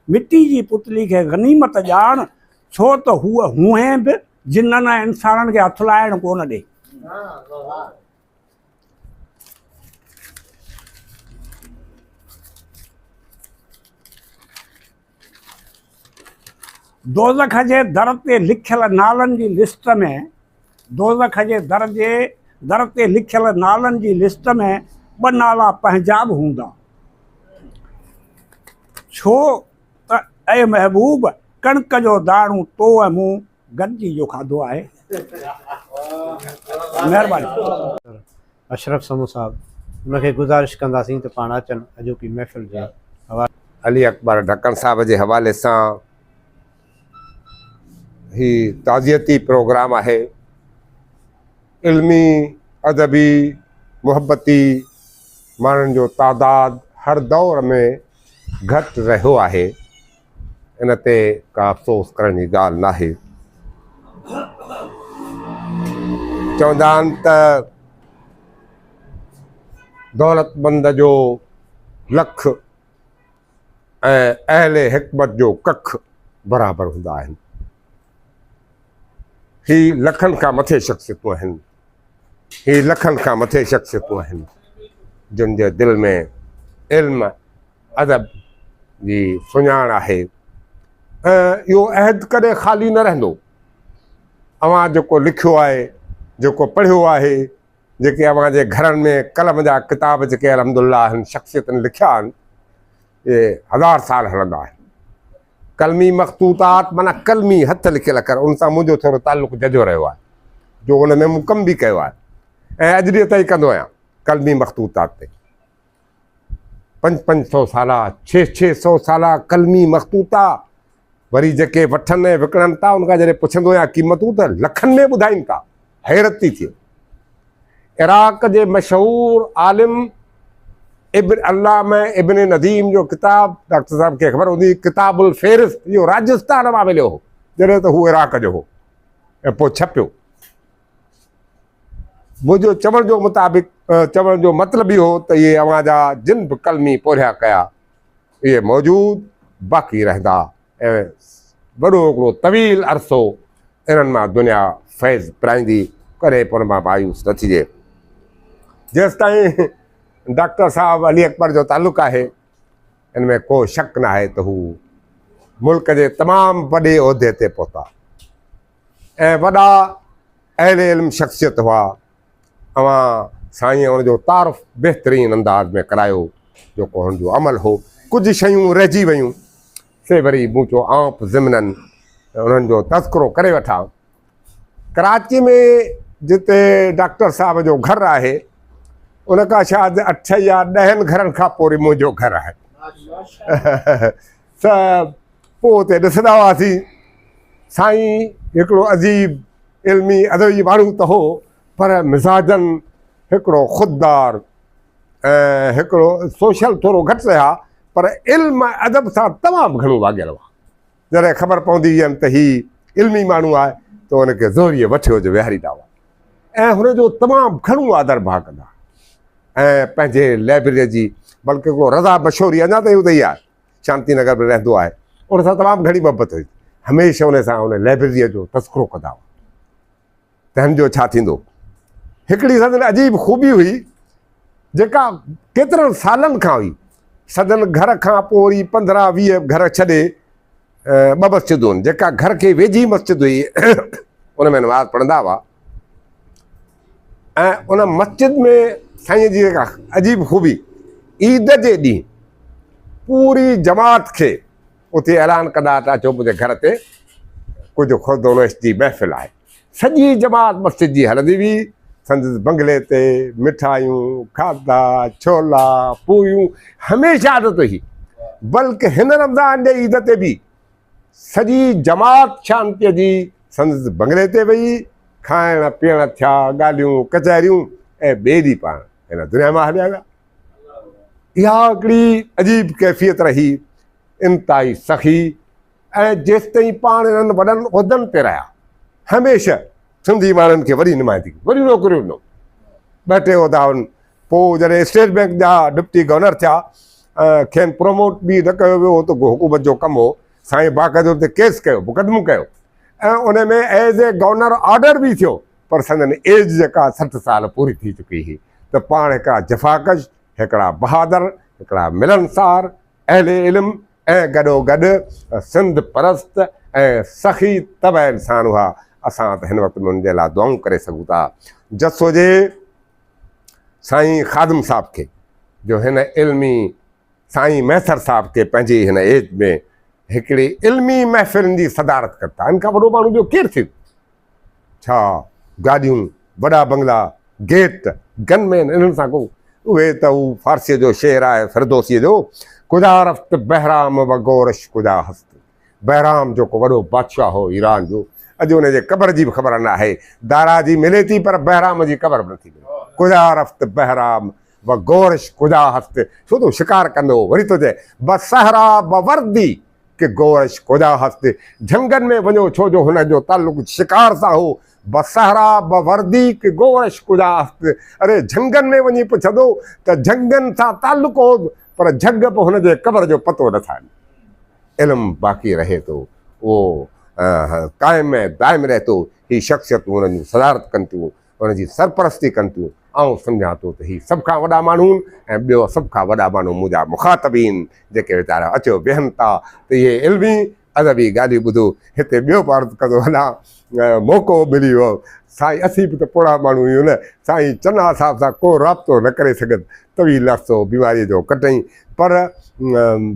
मिटी जी पुतली खे गनीमत ॼाण छो त हूअ हूअं बि जिन्ननि ऐं इंसाननि खे हथु लाइण कोन ॾे दोज़ख जे दर ते लिखियल नालनि जी लिस्ट में दोज़ख जे दर ते लिखियल नालनि जी लिस्ट में ॿ नाला पंहिंजा बि हूंदा छो त ऐं महबूब कणिक जो दाणो तो ऐं मूं गॾिजी जो खाधो आहे। महिरबानी। अशरफ समूह साहब उनखे गुज़ारिश कंदासीं त पाण अचनि अॼोकी महफ़िल जे हवाले। अली अकबर ढक्कन साहब जे हवाले सां ही ताज़ियती प्रोग्राम आहे। इल्मी अदबी मुहबती माण्हुनि जो तादाद हर दौर में घटि रहियो आहे। इन ते का अफ़सोस करण जी ॻाल्हि नाहे। चवंदा आहिनि त दौलतमंद जो लख ऐं अहले हिकमत जो कख बराबरि हूंदा आहिनि। ही लखनि खां मथे शख़्सियतूं आहिनि। ही लखनि खां मथे शख़्सियतूं आहिनि जिन जे दिलि में इल्म अदब जी सुञाण आहे। ऐं इहो अहद कॾहिं ख़ाली न रहंदो। अवां जेको लिखियो आहे, जेको पढ़ियो आहे, जेके अवां जे घरनि में कलम जा किताब जेके अलहमदुलिल्लाह आहिनि शख़्सियतनि लिखिया आहिनि, ये 1000 साल हलंदा आहिनि। कलमी मख़तूतात माना कलमी हथ लिखियल अखर, उन सां मुंहिंजो थोरो तालुक़ु जजो रहियो आहे, जो उन में मूं कमु बि कयो आहे ऐं अॼु ॾींहं ताईं कंदो आहियां। कलमी मख़तूतात ते 500 साला 600 साला कलमी मख़तूता वरी जेके वठनि ऐं विकिणनि था उनखां जॾहिं पुछंदो आहियां क़ीमतूं त लखनि में ॿुधाइनि था। हैरत थी थिए। इराक़ जे मशहूरु आलिम अल्लामा इब्न नदीम जो किताब, डॉक्टर साहब खे ख़बर हूंदी, किताबुल फ़हरिस्त, इहो राजस्थान मां मिलियो हो जॾहिं त हू इराक़ जो हो ऐं पोइ छपियो। मुंहिंजो चवण जो मुताबिक़ चवण जो मतिलबु इहो त इहे अवां जा जिन बि कलमी पोरिया कया इहे मौजूदु बाक़ी रहंदा ऐं वॾो हिकिड़ो तवील अरसो इन्हनि मां दुनिया फैज़ पिराईंदी, करे पर मां मायूस न थिजे। जेसि ताईं डॉक्टर साहब अली अकबर जो तालुक़ु आहे, इन में को शक न आहे त हू मुल्क जे तमामु वॾे उहिदे ते पहुता ऐं वॾा अहले इल्म शख़्सियत हुआ। अवां साईं हुनजो तारुफ़ बहितरीन अंदाज़ में करायो जेको हुनजो अमल हो। कुझु शयूं रहिजी वियूं से वरी मूं चयो आउं ज़िमननि उन्हनि जो तज़किरो करे वठां। कराची में जिते डॉक्टर साहब जो घरु आहे उन खां शायदि 8 या 10 घरनि खां पोइ मुंहिंजो घरु आहे। पोइ उते ॾिसंदा हुआसीं साईं हिकिड़ो अजीब इल्मी अदबी माण्हू त हो, पर मिज़ाजनि हिकिड़ो ख़ुददार ऐं हिकिड़ो सोशल थोरो घटि रहिया, पर इल्म अदब सां तमामु घणो वाॻियल हुआ। जॾहिं ख़बर पवंदी हुयमि त हीउ इल्मी माण्हू आहे त हुनखे ज़ोरीअ वठियो जो विहारींदा हुआ ऐं हुनजो तमामु घणो आदर भाउ कंदा ऐं पंहिंजे लाइब्रेरीअ जी, बल्कि हिकिड़ो रज़ा मशहूरी अञा ताईं उते ई आहे, शांति नगर में रहंदो आहे, उन सां तमामु घणी मोहबत हुई। हमेशह उन सां उन लाइब्रेरीअ जो तज़किरो कंदा हुआ त हिनजो छा थींदो। हिकिड़ी सदन अजीब ख़ूबी हुई जेका केतिरनि सालनि खां हुई। सदन घर खां पोइ वरी 15-20 घर छॾे 2 मस्जिदूं आहिनि। जेका घर खे वेझी मस्जिद हुई उन में नमाज़ पढ़ंदा हुआ ऐं उन मस्जिद में साईं जी जेका अजीब ख़ूबी, ईद जे ॾींहुं पूरी जमात खे उते ऐलान कंदा था, अचो मुंहिंजे घर ते कुझु ख़ुदि नोश जी महफ़िल आहे। सॼी जमात मस्जिद जी हलंदी हुई। संदसि बंगले ते मिठाइयूं, खाधा, छोला, पूरियूं हमेशह आदत हुई। बल्कि हिन रमज़ान जे ईद ते बि सॼी जमात शांतीअ जी संदसि बंगले ते वेही, खाइण पीअण थिया, ॻाल्हियूं कचहरियूं ऐं ॿिए ॾींहुं पाण हिन दुनिया मां हलिया विया। इहा हिकिड़ी अजीब कैफ़ियत रही, इंतिहाई सख़ी। ऐं जेसि ताईं पाण इन्हनि वॾनि उहिदनि ते रहिया, हमेशह सिंधी माण्हुनि खे वॾी नुमाइंदगी, वॾी नौकरियूं ॾिनो। 2-3 उहिदा हुन। पोइ जॾहिं स्टेट बैंक जा डिप्टी गवर्नर थिया, खेनि प्रोमोट बि न कयो वियो, त हुकूमत जो कमु हो। साईं बाक़ाइदो ते केस कयो, मुक़दमो कयो ऐं उन में एज़ ए गवर्नर ऑर्डर बि थियो, पर संदन एज जेका 60 साल पूरी थी चुकी हुई। त पाण हिकिड़ा जफ़ाकश, हिकिड़ा बहादुर, हिकिड़ा मिलनसार अहले इल्म ऐं गॾोगॾु सिंध परस्त ऐं सख़ी तबह इंसान हुआ। असां त हिन वक़्तु में उन जे लाइ दुआऊं करे सघूं था। जसो जे साईं ख़ादिम साहब खे, जो हिन इल्मी साईं मैसर साहब खे पंहिंजी हिन एज में हिकिड़ी इल्मी महफ़िलनि जी सदारत करता। इन खां वॾो माण्हू ॿियो केरु थियो? छा गाॾियूं, वॾा बंगला, गेट, गनमैन, इन्हनि सां को उहे त हू फारसीअ जो शेर आहे फिरदौसीअ जो, कुदा रफ़्त बहराम व गोरश कुदा हस्त। बहराम जेको वॾो बादशाह हो ईरान जो, अॼु उनजे क़बर जी बि ख़बर न आहे। दारा जी मिले थी पर बहराम जी क़बर बि नथी मिले। कुदा रफ़्त बहराम व गोरश कुदा हस्त, छो तो शिकार कंदो। वरी थो चए बसहरा बवर्दी के गोरश कुदा हस्त। झंगनि में वञो छो जो हुनजो ताल्लुक़ शिकार सां हो। बसहरा बवर्दी के गोरश कुदा हस्त। अरे झंगनि में वञी पुछंदो त झंगनि सां ताल्लुक़ हो, पर झंग बि हुनजे क़बर जो पतो नथा ॾियनि। इल्मु बाक़ी रहे थो, उहो क़ाइम ऐं दाइम रहे थो। हीअ शख़्सियतूं उन्हनि जूं सदारत कनि थियूं, उनजी सरपरस्ती कनि थियूं। ऐं सम्झां थो त हीअ सभ खां वॾा माण्हू ऐं ॿियो सभ खां वॾा माण्हू मुंहिंजा मुख़ातबीन जेके वीचारा अचो वेहनि था त इहे इल्मी अदबी ॻाल्हियूं ॿुधो। हिते ॿियो बि अर्ज़ु कंदो हलां, मौक़ो मिली वियो। साईं असीं बि त पोड़ा माण्हू आहियूं न। साईं चन्ना साहिब सां को राब्तो न करे सघनि, तवील अरसो बीमारीअ जो कटई, पर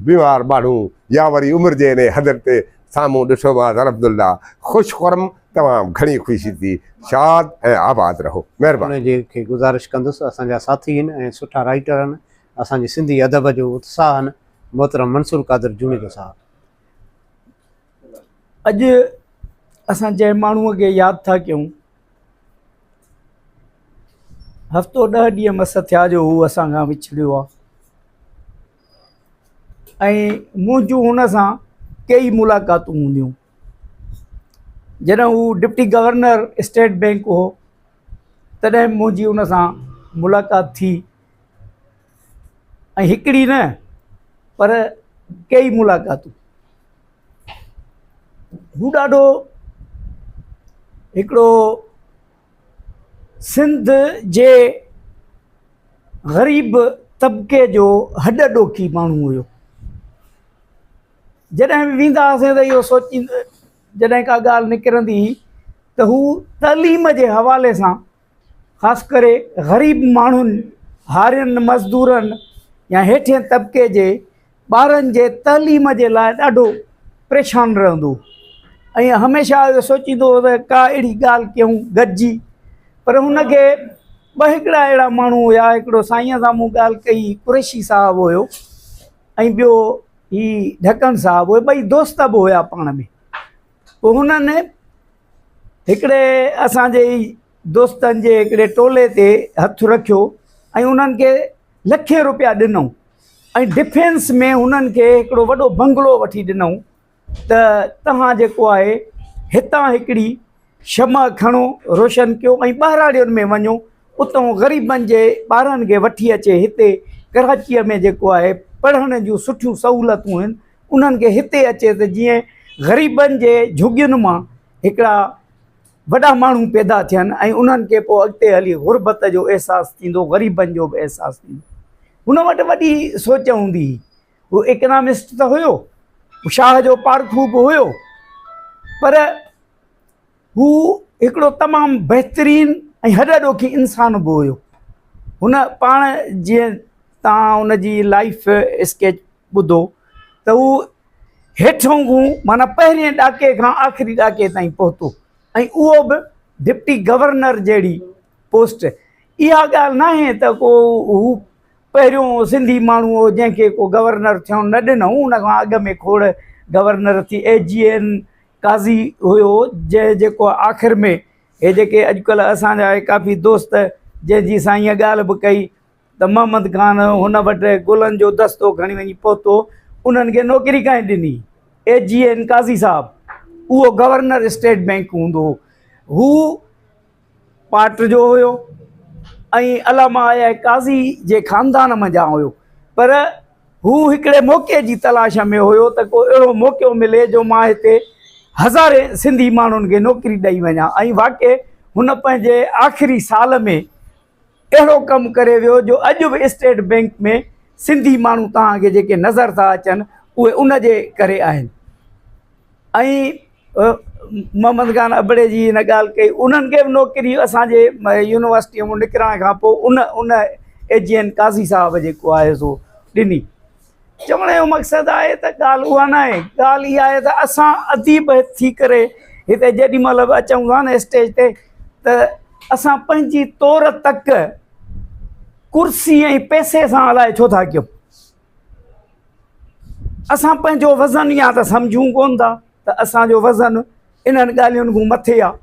बीमार माण्हू या वरी उमिरि जे इन हद ते साम्हूं ॾिठो मां अब्दुल्ला ख़ुशि खुरम, तमामु घणी ख़ुशी थी। शाद ऐं आबाद रहो। महिरबानी। उनजे खे गुज़ारिश कंदुसि, असांजा साथी आहिनि ऐं सुठा राइटर आहिनि, असांजे सिंधी अदब जो उत्साह आहिनि। मोहतरम मंसूर कादर जुनेजो साहब। अॼु असां जंहिं माण्हूअ खे यादि था कयूं, हफ़्तो 10 ॾींहं मस थिया जो हू असां खां विछड़ियो आहे, ऐं मुंहिंजूं हुन सां कई मुलाक़ातूं हूंदियूं। जॾहिं हू डिप्टी गवर्नर स्टेट बैंक हो तॾहिं मुंहिंजी हुन सां मुलाक़ात थी, ऐं हिकिड़ी न पर कई मुलाक़ातूं। हू ॾाढो हिकिड़ो सिंध जे ग़रीब तबिके जो हॾ ॾोखी माण्हू हुयो। जॾहिं बि वेंदा हुआसीं त इहो सोचींदा, जॾहिं का ॻाल्हि निकिरंदी त हू तइलीम जे हवाले सां ख़ासि करे ग़रीब माण्हुनि, हारियुनि, मज़दूरनि या हेठिएं तबिके जे ॿारनि जे तइलीम जे लाइ ॾाढो परेशान रहंदो, ऐं हमेशह इहो सोचींदो हो त का अहिड़ी ॻाल्हि कयूं गॾिजी। पर हुनखे ॿ हिकिड़ा अहिड़ा माण्हू हुया, हिकिड़ो साईंअ साम्हूं ॻाल्हि कई, कुरैशी साहिबु हुयो, ऐं ॿियो ही ढक्कन साहिबु हुयो। ॿई दोस्त बि हुया पाण में। पोइ हुननि हिकिड़े असांजे दोस्तनि जे हिकिड़े टोले ते हथु रखियो ऐं उन्हनि खे लखे रुपया ॾिनऊं, ऐं डिफेंस में हुननि खे हिकिड़ो वॾो बंगलो वठी ॾिनऊं त तव्हां जेको आहे हितां हिकिड़ी शमह खणो, रोशन कयो, ऐं ॿाहिराड़ियुनि में वञो, उतां ग़रीबनि जे ॿारनि खे वठी अचे हिते कराचीअ में जेको आहे पढ़ण जूं सुठियूं सहूलियतूं आहिनि, उन्हनि खे हिते अचे त जीअं ग़रीबनि जे झुगियुनि मां हिकिड़ा वॾा माण्हू पैदा थियनि ऐं उन्हनि खे पोइ अॻिते हली ग़ुर्बत जो अहसासु थींदो, ग़रीबनि जो बि अहसासु थींदो। हुन वटि वॾी सोच हूंदी हुई। हू इकनॉमिस्ट त हुयो, शाह जो पारखू बि हुयो, पर हू हिकिड़ो तमामु बहितरीनु ऐं हॾ ॾोखी इंसान बि हुयो। हुन पाण जीअं तव्हां हुनजी लाइफ स्केच ॿुधो त हू हेठों खां माना पहिरें ॾाके खां आख़िरी ॾाके ताईं पहुतो, ऐं उहो बि डिप्टी गवर्नर जहिड़ी पोस्ट। इहा ॻाल्हि न आहे त को हू पहिरियों सिंधी माण्हू हो जंहिंखे को गवर्नर थियणु न ॾिनऊं, उन खां अॻु में खोड़ गवर्नर थी। AGN काज़ी हुयो जेको आख़िर में हे जेके अॼुकल्ह असांजा काफ़ी दोस्त जंहिंजी साईं ॻाल्हि बि कई त मोहम्मद ख़ान हुन वटि गुलनि जो दस्तो खणी वञी पहुतो, उन्हनि खे नौकिरी कान ॾिनी। AGN काज़ी साहिबु, उहो गवर्नर स्टेट बैंक हूंदो हो, हू पाट जो हुयो ऐं अलामा आया काज़ी जे ख़ानदान मंझां हुयो, पर हू हिकिड़े मौक़े जी तलाश में हुयो त को अहिड़ो मौक़ो मिले जो मां हिते हज़ारे सिंधी माण्हुनि खे नौकिरी ॾेई वञा। ऐं वाक़ई हुन पंहिंजे आख़िरी साल में अहिड़ो कमु करे वियो जो अॼु बि स्टेट बैंक में सिंधी माण्हू तव्हांखे जेके नज़र था अचनि उहे उन जे करे आहिनि। ऐं मोहम्मद ख़ान अबड़े जी हिन ॻाल्हि कई, उन्हनि खे बि नौकिरी असांजे यूनिवर्सिटीअ मां निकिरण खां पोइ उन AGN काज़ी साहिब जेको आहे सो ॾिनी। चवण जो मक़सदु आहे त ॻाल्हि उहा न आहे, ॻाल्हि इहा आहे त असां अदीब थी करे हिते जेॾी महिल बि अचूं था न स्टेज ते त असां पंहिंजी तौर तक कुर्सी ऐं पैसे सां अलाए छो था कयूं। असां पंहिंजो वज़न या त सम्झूं कोन था त असांजो वज़न इन्हनि ॻाल्हियुनि खां मथे आहे,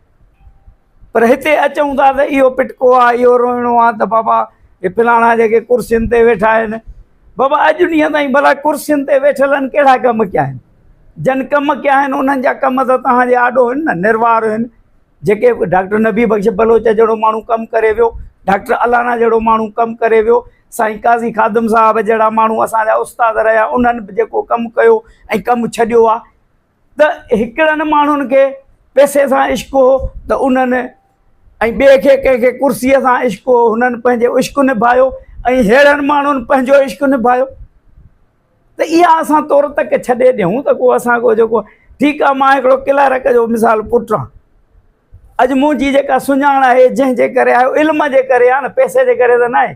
पर हिते अचूं था त इहो पिटको आहे, इहो रोइणो आहे त बाबा हे फलाणा जेके कुर्सियुनि ते वेठा आहिनि, बाबा अॼु ॾींहं ताईं भला कुर्सियुनि ते वेठल आहिनि कहिड़ा कम कया आहिनि? जन कम कया आहिनि उन्हनि जा कम त तव्हांजे आॾो आहिनि न, निर्वार आहिनि। जेके डॉक्टर नबी बख्श बलोच जहिड़ो माण्हू कमु करे वियो, डॉक्टर अलाना जहिड़ो माण्हू कमु करे वियो, साईं काज़ी खादिम साहब जहिड़ा माण्हू असांजा उस्ताद रहिया, उन्हनि बि जेको कमु कयो ऐं कमु छॾियो आहे, त हिकिड़नि माण्हुनि खे पैसे सां इश्क़ हो त उन्हनि ऐं ॿिए खे कंहिंखे कुर्सीअ सां इश्क़ हो, हुननि पंहिंजो इश्क़ निभायो ऐं अहिड़नि माण्हुनि पंहिंजो इश्क़ निभायो। त इहा असां तौर तक छॾे ॾियूं त को असां को जेको ठीकु आहे। मां हिकिड़ो क्लार्क जो मिसाल पुटु आहियां, अॼु मुंहिंजी जेका सुञाण आहे जंहिंजे करे आहे इल्म जे करे आहे न, पैसे जे करे त न आहे,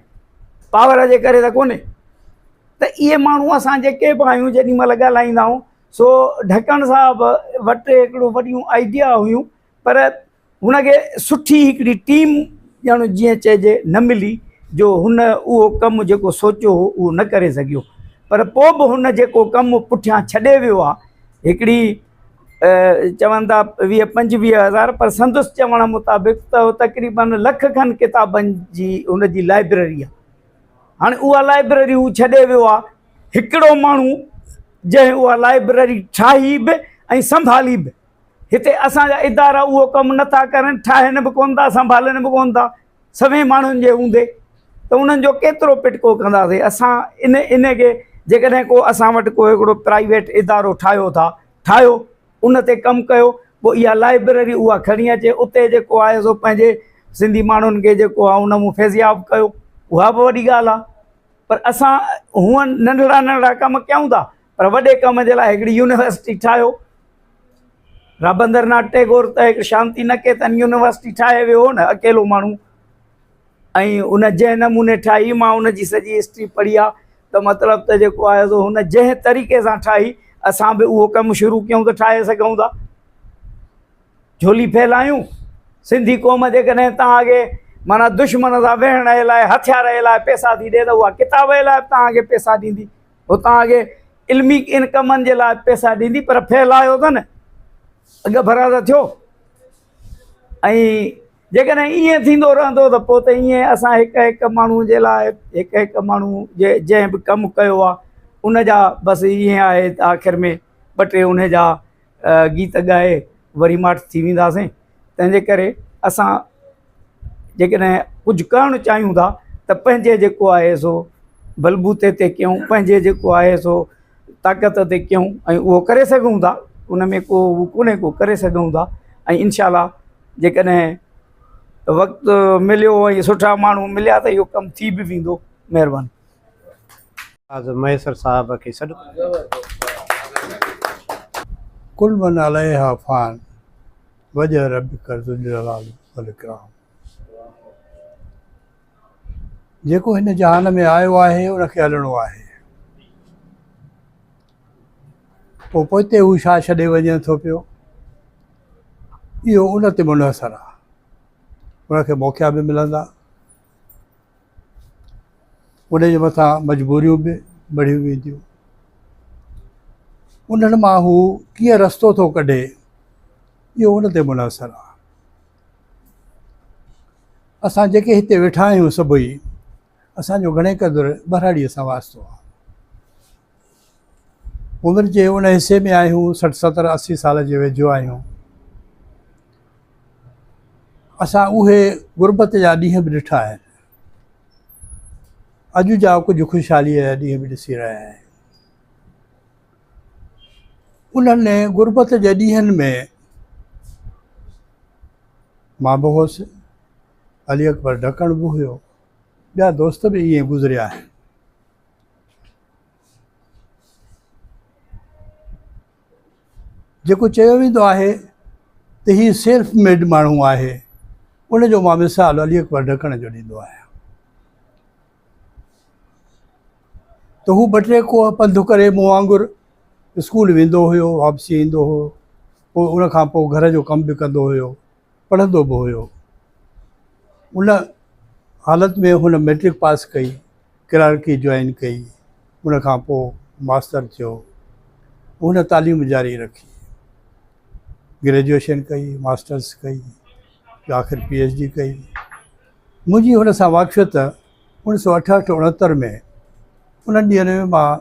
पावर जे करे त कोन्हे। त इहे माण्हू असां जेके बि आहियूं जेॾी महिल ॻाल्हाईंदा आहियूं, सो ढक्कण साहब वटि हिकिड़ो वॾियूं आइडिया हुयूं, पर हुनखे सुठी हिकिड़ी टीम ॼण जीअं चइजे न मिली, जो हुन उहो कमु जेको सोचियो हो उहो न करे सघियो। पर पोइ बि हुन जेको कमु पुठियां छॾे वियो आहे, हिकिड़ी चवनि था 20-25 पर संदसि चवण मुताबिक़ त तक़रीबन लख खनि किताबनि जी हुनजी लाइब्रेरी आहे। हाणे उहा लाइब्रेरी हू छॾे वियो आहे, हिकिड़ो माण्हू जंहिं उहा लाइब्रेरी ठाही बि ऐं संभाली बि। हिते असांजा इदारा उहो कमु नथा करनि, ठाहिनि बि कोन था, संभालनि बि कोन था, सभई माण्हुनि जे हूंदे त उन्हनि जो केतिरो पिटको कंदासीं असां। इनखे जेकॾहिं को असां वटि को हिकिड़ो प्राइवेट इदारो ठाहियो था, ठाहियो उन ते कमु कयो, पोइ इहा लाइब्रेरी उहा खणी अचे, उते जेको आहे सो पंहिंजे सिंधी माण्हुनि खे जेको आहे उन मूं फैज़ियाब कयो, उहा बि वॾी ॻाल्हि आहे। पर असां हूअं नंढड़ा नंढड़ा कम कयूं था, पर वॾे कम जे लाइ हिकिड़ी यूनिवर्सिटी ठाहियो। राबंद्रनाथ टैगोर त हिकु शांति निकेतन यूनिवर्सिटी ठाहे वियो हो न, अकेलो माण्हू, ऐं उन जंहिं नमूने ठाही, मां उनजी सॼी हिस्ट्री पढ़ी आहे, त मतिलबु त जेको आहे सो हुन जंहिं तरीक़े सां ठाही, असां बि उहो कमु शुरू कयूं त ठाहे सघूं था। झोली फैलायूं, सिंधी क़ौम जेकॾहिं तव्हांखे माना दुश्मन सां वेहण जे लाइ, हथियार जे लाइ पैसा थी ॾिए, त उहा किताब जे लाइ तव्हांखे पैसा ॾींदी, उहो तव्हांखे इल्मी इन कमनि जे लाइ पैसा ॾींदी, पर फैलायो त न, अॻ भरा त थियो। ऐं जेकॾहिं ईअं थींदो रहंदो त पोइ त ईअं असां हिकु माण्हू जे लाइ हिकु माण्हू जंहिं बि कमु कयो आहे उन जा बसि ईअं आहे त आख़िर में 2-3 उन जा गीत ॻाए वरी माठ थी वेंदासीं। तंहिंजे करे असां जेकॾहिं कुझु करणु चाहियूं था त पंहिंजे जेको आहे सो बलबूते ते कयूं, पंहिंजे जेको आहे सो ताक़त ते कयूं, ऐं उहो करे सघूं था। उन में को कोन्हे, को करे सघूं था। ऐं इनशाला जेकॾहिं वक़्तु मिलियो ऐं सुठा माण्हू मिलिया त इहो कमु थी बि वेंदो। महिरबानी। मयसर साहब खे सॾु। कुल मन अलैहा फ़ान वजह रब्बिका ज़ुल जलाल वल इकराम। जेको हिन जहान में आयो आहे उनखे हलणो आहे, पोइ पोइते हू छा छॾे वञे थो पियो, इहो उन ते मुनहसर आहे। उनखे मौक़ा बि मिलंदा, उनजे मथां मजबूरियूं बि बढ़ियूं वेंदियूं। उन्हनि मां हू कीअं रस्तो थो कढे, इहो उन ते मुनहसर आहे। असां जेके हिते वेठा आहियूं सभई, असांजो घणे क़दुरु बराड़ीअ सां वास्तो आहे। उमिरि जे उन हिसे में आहियूं, 60-70-80 साल जे वेझो आहियूं। असां उहे गुरबत जा ॾींहं बि ॾिठा आहिनि, अॼु जा कुझु ख़ुशहालीअ जा ॾींहं बि ॾिसी रहिया आहियूं। उन्हनि गुरबत जे ॾींहंनि में मां बि हुउसि, अली अकबर ढक्कण बि हुयो, ॿिया दोस्त बि ईअं गुज़रिया आहिनि। जेको चयो वेंदो आहे त हीउ सेल्फ मेड माण्हू आहे, उनजो मां मिसाल अली अकबर ढक्कण जो ॾींदो आहियां। त हू 2-3 कोह पंधु करे मूं वांगुरु स्कूल वेंदो हुयो, वापसी ईंदो हुयो, पोइ उन खां पोइ घर जो कमु बि कंदो हुयो, पढ़ंदो बि हुयो। उन हालति में हुन मैट्रिक पास कई, क्लर्की जॉइन कई, उन खां पोइ मास्टर थियो, हुन तालीम जारी रखी, ग्रेजुएशन कई, मास्टर्स कई, आख़िर PhD कई। मुंहिंजी हुन सां वाक़फ़ियत 1968-69 में उन्हनि ॾींहंनि में मां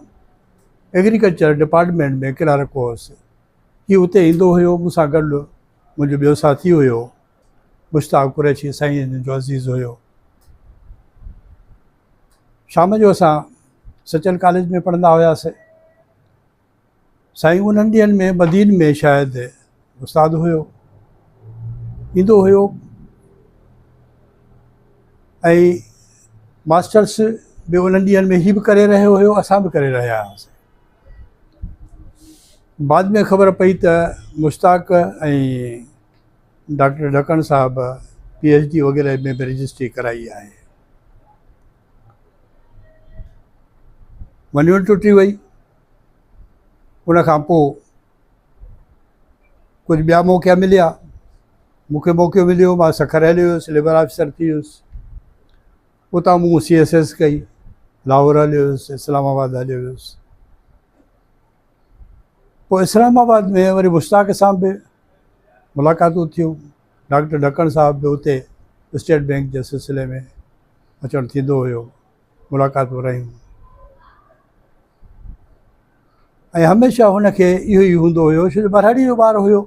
एग्रीकल्चर डिपार्टमेंट में क्लर्क हुउसि। हीउ उते ईंदो हुयो, मूंसां गॾु मुंहिंजो ॿियो साथी हुयो मुश्ताक कुरैशी, साईं जो अज़ीज़ हुयो। शाम जो असां सचल कॉलेज में पढ़ंदा हुआसीं। साईं उन्हनि ॾींहंनि में मदीन में शायदि उस्ताद हुयो, ईंदो हुयो ऐं मास्टर्स बि उन्हनि ॾींहंनि में ही बि करे रहियो हुयो, असां बि करे रहिया हुआसीं। बाद में ख़बर पई त मुश्ताक ऐं डॉक्टर ढक्कन साहब PhD वग़ैरह में बि रजिस्ट्री कराई आहे। वञण टुटी वई। उन खां पोइ कुझु ॿिया मौक़ा मिलिया, मूंखे मौक़ो मिलियो, मां सखर हलियो हुयुसि, लेबर ऑफिसर थी वियुसि। उतां मूं CSS कई, लाहौर हलियो हुयुसि, इस्लामाबाद हलियो हुयुसि। पोइ इस्लामाबाद में वरी मुश्ताक सां बि मुलाक़ातूं थियूं। डॉक्टर ढक्कन साहब बि उते स्टेट बैंक जे सिलसिले में अचणु थींदो हुयो, मुलाक़ातूं रहियूं। ऐं हमेशह हुनखे इहो ई हूंदो हुयो, छो जो बरहाड़ी जो ॿारु हुयो,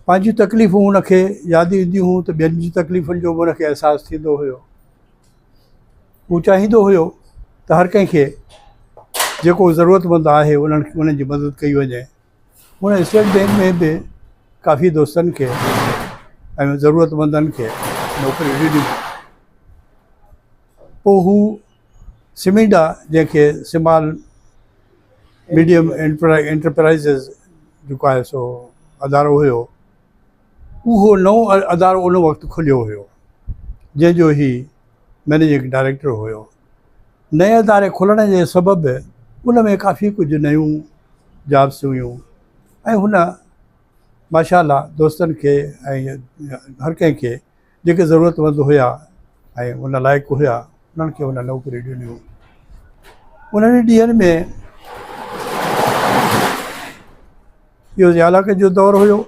पंहिंजी तकलीफ़ूं हुनखे यादि ईंदियूं हुयूं त ॿियनि जी तकलीफ़ुनि जो बि हुनखे अहसासु थींदो हुयो। हू चाहींदो हुयो त हर कंहिंखे जेको ज़रूरतमंद आहे उन्हनि जी मदद कई वञे। हुन स्टेट बैंक में बि काफ़ी दोस्तनि खे ऐं ज़रूरतमंदनि खे नौकरी ॾिनी। पोइ हू सिमिडा, जंहिंखे सिमाल मीडियम एंटरप्राइज़िस जेको आहे सो अदारो हुयो, उहो नओं अदारो उन वक़्तु खुलियो हुयो, जंहिंजो ही मैनेजिंग डायरेक्टर हुयो। नए अदारे खुलण जे सबबि उन में काफ़ी कुझु नयूं जॉब्स हुयूं ऐं हुन माशाअल्लाह दोस्तनि खे ऐं हर कंहिंखे जेके ज़रूरतमंद हुया ऐं उन लाइक़ु हुया, उन्हनि खे हुन नौकरी ॾिनियूं। उन्हनि ॾींहंनि में इहो ज़ियालक जो दौरु हुयो।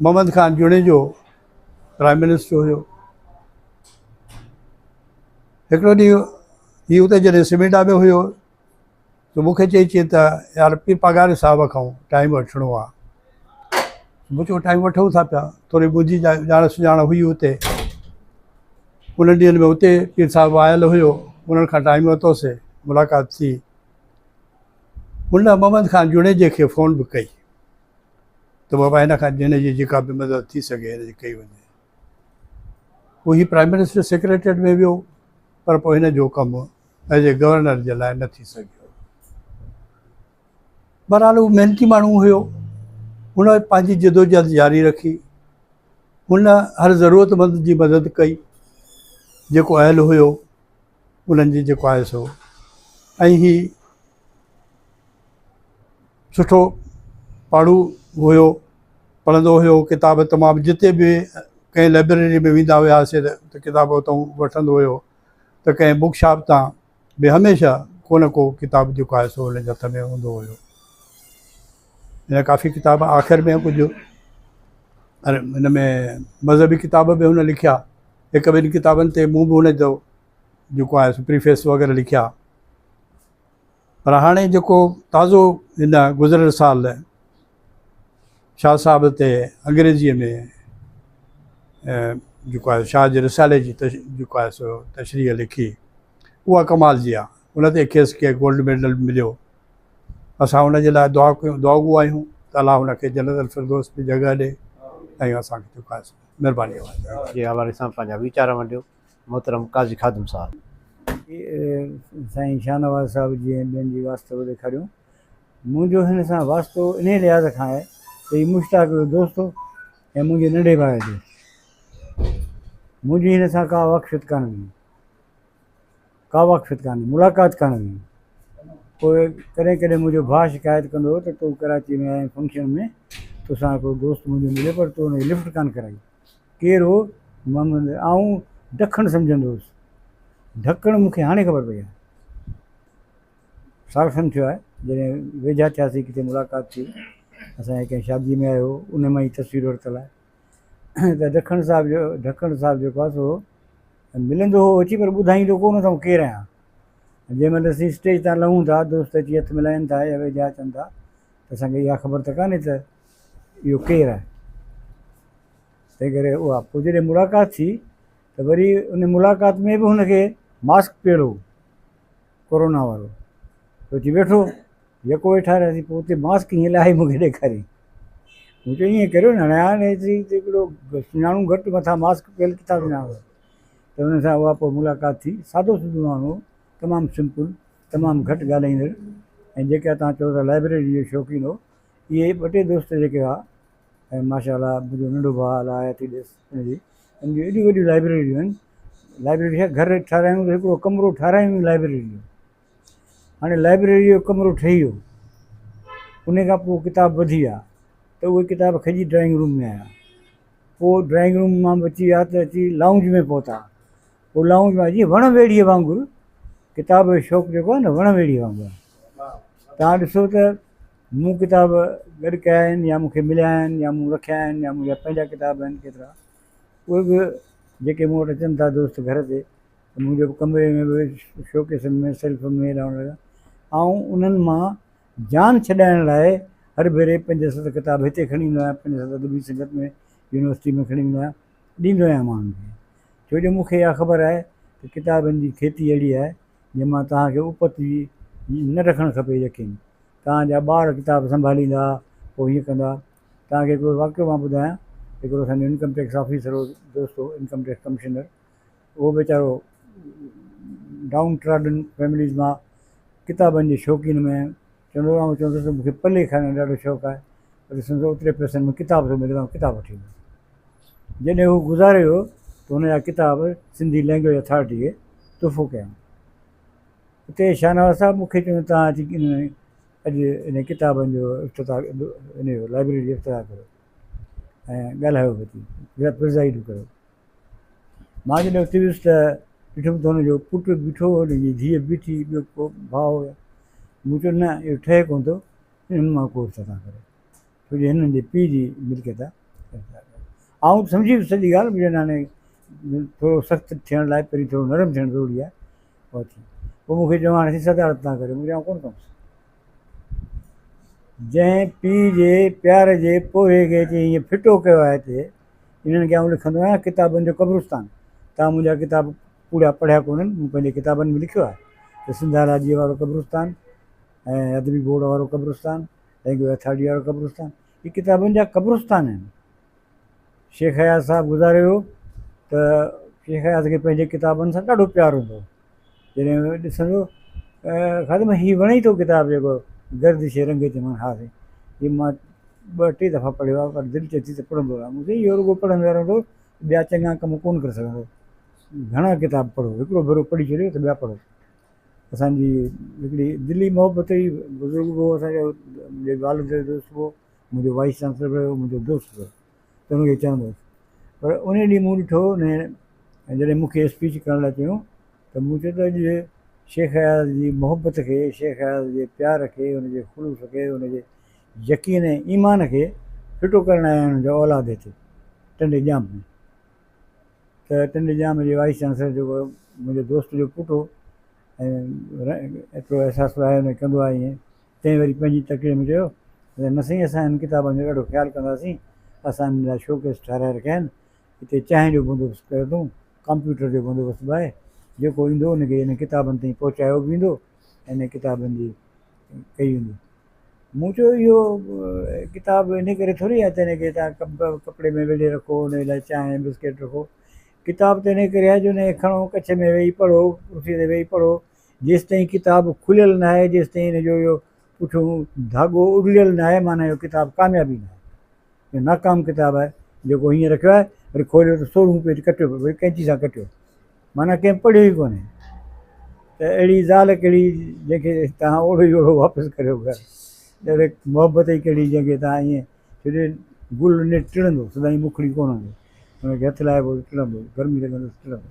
मोहम्मद ख़ान जुणे प्राइम मिनिस्टर हुयो। हिकिड़ो ॾींहुं हीउ उते जॾहिं सिमिडा में हुयो त मूंखे चई त यार पघार साहिब खां टाइम वठिणो आहे। मूं चयो टाइम वठूं था पिया, थोरी मुंहिंजी ॼाण सुञाण हुई उते। उन ॾींहंनि में उते पीर साहिबु आयल हुयो, उन्हनि खां टाइम वरितोसीं, मुलाक़ात थी। हुन मोहम्मद ख़ान जुणे खे फ़ोन बि कई त बाबा हिन खां हिन जी जेका बि मदद थी सघे हिन जी कई वञे। पोइ हीउ प्राइम मिनिस्टर सेक्रेटरीट में वियो, पर पोइ हिन जो कमु एज ए गवर्नर जे लाइ न थी सघियो। बहरहाल हू महिनती माण्हू हुयो, हुन पंहिंजी जदोजहद जारी रखी। हुन हर ज़रूरतमंद जी मदद कई, जेको अहल हुयो उन्हनि जी जेको आहे सो। ऐं ही सुठो पाड़ू हुयो, पढ़ंदो हुयो, किताब तमामु जिते बि कंहिं लाइब्रेरी में वेंदा हुआसीं त किताब उतां वठंदो हुयो, त कंहिं बुक शॉप तां बि हमेशह को न को किताब जेको आहे सो हुनजे हथ में हूंदो हुयो। हिन काफ़ी किताब आख़िर में कुझु हिन में मज़हबी किताब बि हुन लिखिया। हिकु ॿिनि किताबनि ते मूं बि हुनजो जेको आहे सो प्रीफेस वग़ैरह लिखिया। पर हाणे जेको ताज़ो हिन गुज़िरियल साल शाह साहिब ते अंग्रेज़ीअ में जेको आहे शाह जे रिसाले जी जेको आहे सो तशरीह लिखी, उहा कमाल जी आहे। उन ते खेसि खे गोल्ड मेडल मिलियो। असां हुनजे लाइ दुआऊं आहियूं त अलाह हुनखे जन्नत फिरदौस में जॻह ॾे ऐं असांखे जेको आहे महिरबानी जे हवाले सां पंहिंजा वीचार वंडियो मोहतरम काज़ी खादिम साहब। साईं शाहनवाज़ साहिब जीअं ॿियनि जी वास्तव ॾेखारियूं, मुंहिंजो हिन सां वास्तो इन लिहाज़ खां आहे त हीउ मुश्ताक जो दोस्त हो ऐं मुंहिंजे नंढे भाउ जो। मुंहिंजी हिन सां का वाक़फ़ियत कान हुई। का वाक़फ़ियत कान्हे, मुलाक़ात कान हुई। पोइ कॾहिं कॾहिं मुंहिंजो भाउ शिकायत कंदो हो त तूं कराची में आहीं फंक्शन में, तोसां को दोस्त मुंहिंजो मिले पर तूं हुनजी लिफ्ट कान कराई। केरु हो? मोहम्मद। आऊं ढकण सम्झंदो हुउसि। ढकण मूंखे हाणे ख़बर पई आहे, साल खनि थियो आहे जॾहिं वेझा थियासीं, किथे मुलाक़ात थी, असांजे कंहिं शादी में आयो, उन मां ई तस्वीर वरितल आहे। त ढकण साहिबु जेको आहे सो मिलंदो हो अची, पर ॿुधाईंदो कोन त केरु आहियां। जंहिं महिल असीं स्टेज तां लहूं था, दोस्त अची हथु मिलाइनि था या वेझा अचनि था, त असांखे इहा ख़बर त कान्हे त इहो केरु आहे। तंहिं करे उहा पोइ जॾहिं मुलाक़ात थी त वरी उन मुलाक़ात में बि हुनखे मास्क पियल हो, कोरोना वारो। सोची वेठो, यको वेठा रहियासीं। पोइ उते मास्क हीअं लाहे मूंखे ॾेखारियईं। मूं चयो ईअं करियो न, हाणे हिकिड़ो सुञाणूं घटि मथां मास्क पियल किथां सुञाणो। त हुन सां उहा पोइ मुलाक़ात थी। सादो सिधो माण्हू, तमामु सिंपल, तमामु घटि ॻाल्हाईंदड़। ऐं जेका तव्हां चओ था लाइब्रेरी जो शौक़ीन हो, इहे ॿ टे दोस्त जेके हुआ, ऐं माशाअल्लाह मुंहिंजो नंढो भाउ हलाए थी ॾिस हुनजी, हुनजी एॾियूं वॾियूं लाइब्रेरियूं आहिनि। लाइब्रेरी छा, घर ठारायूं त हिकिड़ो कमिरो ठारायूं लाइब्रेरी जो। हाणे लाइब्रेरी जो कमिरो ठही वियो, उन खां पोइ किताब वधी विया, त उहे किताब खॼी ड्राइंग रूम में आया। पोइ ड्राइंग रूम मां बची विया त अची लाउंज में पहुता। पोइ लाउंज में जीअं वण ॿेड़ीअ वांगुरु किताब जो शौक़ु जेको आहे न, वण ॿेड़ीअ वांगुरु आहे। तव्हां ॾिसो त मूं किताब गॾु कया आहिनि, या मूंखे मिलिया आहिनि, या मूं रखिया आहिनि, या मुंहिंजा पंहिंजा किताब आहिनि केतिरा, उहे बि जेके मूं वटि अचनि था दोस्त घर ते, मुंहिंजो कमरे में बि शोकेसनि में सेल्फ में रहण लॻा। ऐं उन्हनि मां जान छॾाइण लाइ हर भेरे 5-7 किताब हिते खणी ईंदो आहियां, 5-7 अदबी संगत में, यूनिवर्सिटी में खणी ईंदो आहियां, ॾींदो आहियां माण्हुनि खे। छो जो मूंखे इहा ख़बर आहे त किताबनि जी खेती अहिड़ी आहे जंहिंमां तव्हांखे उपति न रखणु खपे। यकीन तव्हांजा ॿार किताब संभालींदा, पोइ हीअं कंदा। तव्हांखे हिकिड़ो वाक़ियो मां ॿुधायां। हिकिड़ो असांजो इनकम टैक्स ऑफिसर हो, दोस्त हो, इनकम टैक्स कमिशनर। उहो वीचारो डाउन ट्रॉडन फैमिलीज़ मां, किताबनि जे शौक़ीन में चवंदुसि मूंखे पले खाइण जो ॾाढो शौक़ु आहे, पर ॾिसंदो ओतिरे पैसनि में किताब थो मिले, किताब वठी ईंदो। जॾहिं हू गुज़ारे वियो त हुनजा किताब सिंधी लैंग्वेज अथॉरिटी खे तोहफ़ो कयऊं। उते शाहनवाज़ साहिबु मूंखे चवनि तव्हां अची अॼु इन किताबनि जो इफ़्तिताह, इन जो लाइब्रेरी जो इफ़्तिताह कयो ऐं ॻाल्हायो बि अची, प्रिज़ाइड कयो। मां जॾहिं उते वियुसि त ॾिठुमि त हुनजो पुटु बीठो, हुनजी धीअ बीठी, ॿियो को भाउ हुयो। मूं चयो न इहो ठहे कोन थो, हिननि मां कोर्स था करे, छो जो हिननि जे पीउ जी मिल्कियत आहे। आउं सम्झी वियुसि सॼी ॻाल्हि, मुंहिंजो हाणे थोरो सख़्तु थियण लाइ पहिरीं थोरो नरम थियणु ज़रूरी आहे। पोइ मूंखे चयो हाणे सदारत था करे, मूं चयो कोन कंदुसि। जंहिं पीउ जे प्यार जे पोहे खे चई हीअं फिटो कयो आहे हिते, इन्हनि खे आउं लिखंदो आहियां किताबनि जो क़ब्रिस्तान। तव्हां मुंहिंजा किताब पूरा पढ़िया कोन्हनि, मूं पंहिंजे किताबनि में लिखियो आहे त सिंधा राजीअ वारो क़ब्रिस्तान ऐं अदबी बोर्ड वारो क़ब्रिस्तान, लैंग्वेज अथॉरिटी वारो क़ब्रिस्तान, इहे किताबनि जा क़ब्रिस्तान आहिनि। शेख हयात साहिबु गुज़ारे वियो त शेख हयात खे पंहिंजे किताबनि सां ॾाढो प्यारु हूंदो हो। जॾहिं ॾिसंदो ख़ादम हीअ वणे थो किताब जेको गर्दिश रंग ते मां, हा साईं हीअ मां 2-3 दफ़ा पढ़ियो आहे, पर दिलि चए थी त पढ़ंदो रहां। मूंखे इहो रुॻो पढ़ंदो रहंदो, ॿिया चङा कम कोन करे सघंदो। घणा किताब पढ़ो, हिकिड़ो भेरो पढ़ी छॾियो त ॿिया पढ़ो। असांजी हिकिड़ी दिल्ली मोहबत ई बुज़ुर्ग हो, असांजो मुंहिंजे वालिद जो दोस्त हो, मुंहिंजो वाइस चांसलर हुयो, मुंहिंजो दोस्त हो, त हुनखे चवंदो हुउसि। पर उन ॾींहुं मूं ॾिठो ऐं जॾहिं मूंखे स्पीच करण लाइ चयूं त मूं चयो त अॼु शेख हयात जी मोहबत खे, शेख हयात जे प्यार खे, हुनजे ख़ुलूस खे, हुनजे यकीन ऐं ईमान खे फिटो करण आया आहिनि हुनजा औलाद हिते टंडे जाम में। त टंडे जाम जे वाइस चांसलर जेको मुंहिंजो दोस्त जो पुटु हो, ऐं एतिरो अहसासु आहे हुन कंदो आहे ईअं, तंहिं वरी पंहिंजी तकरीर में चयो त न साईं असां हिन किताबनि जो ॾाढो ख़्यालु कंदासीं, असां हिन जा शोकेस ठाराए रखिया आहिनि, हिते चांहि जो बंदोबस्तु कयो अथऊं, कंप्यूटर जो बंदोबस्तु बि आहे, जेको ईंदो हुनखे हिन किताबनि ताईं पहुचायो बि वेंदो ऐं हिन किताबनि जी कई वेंदी। मूं चयो इहो किताब इन करे थोरी आहे त हिनखे तव्हां कपिड़े में वेढे रखो, हुन लाइ चांहि बिस्किट रखो। किताब त इन करे आहे जो हुनखे खणो, कच्छ में वेही पढ़ो, कुर्सीअ ते वेही पढ़ो। जेसि ताईं किताब खुलियल न आहे, जेसि ताईं हिनजो इहो पुठियों धाॻो उघलियल न आहे, माना इहो किताब कामयाबी न आहे, इहो नाकाम किताब आहे। जेको हीअं रखियो आहे, वरी खोलियो त 16 पेज कटियो पियो, वरी कैंची सां कटियो, माना कंहिं पढ़ियो ई कोन्हे। त अहिड़ी ज़ाल कहिड़ी जंहिंखे तव्हां ओड़ो ई ओड़ो वापसि करियो घर, अहिड़े मोहबत ई कहिड़ी जंहिंखे तव्हां ईअं छो गुल ने टिड़ंदो सदाईं मुखड़ी कोन हूंदी, हुनखे हथु लाइबो टिड़ंदो, गर्मी लॻंदुसि टिड़ंदो।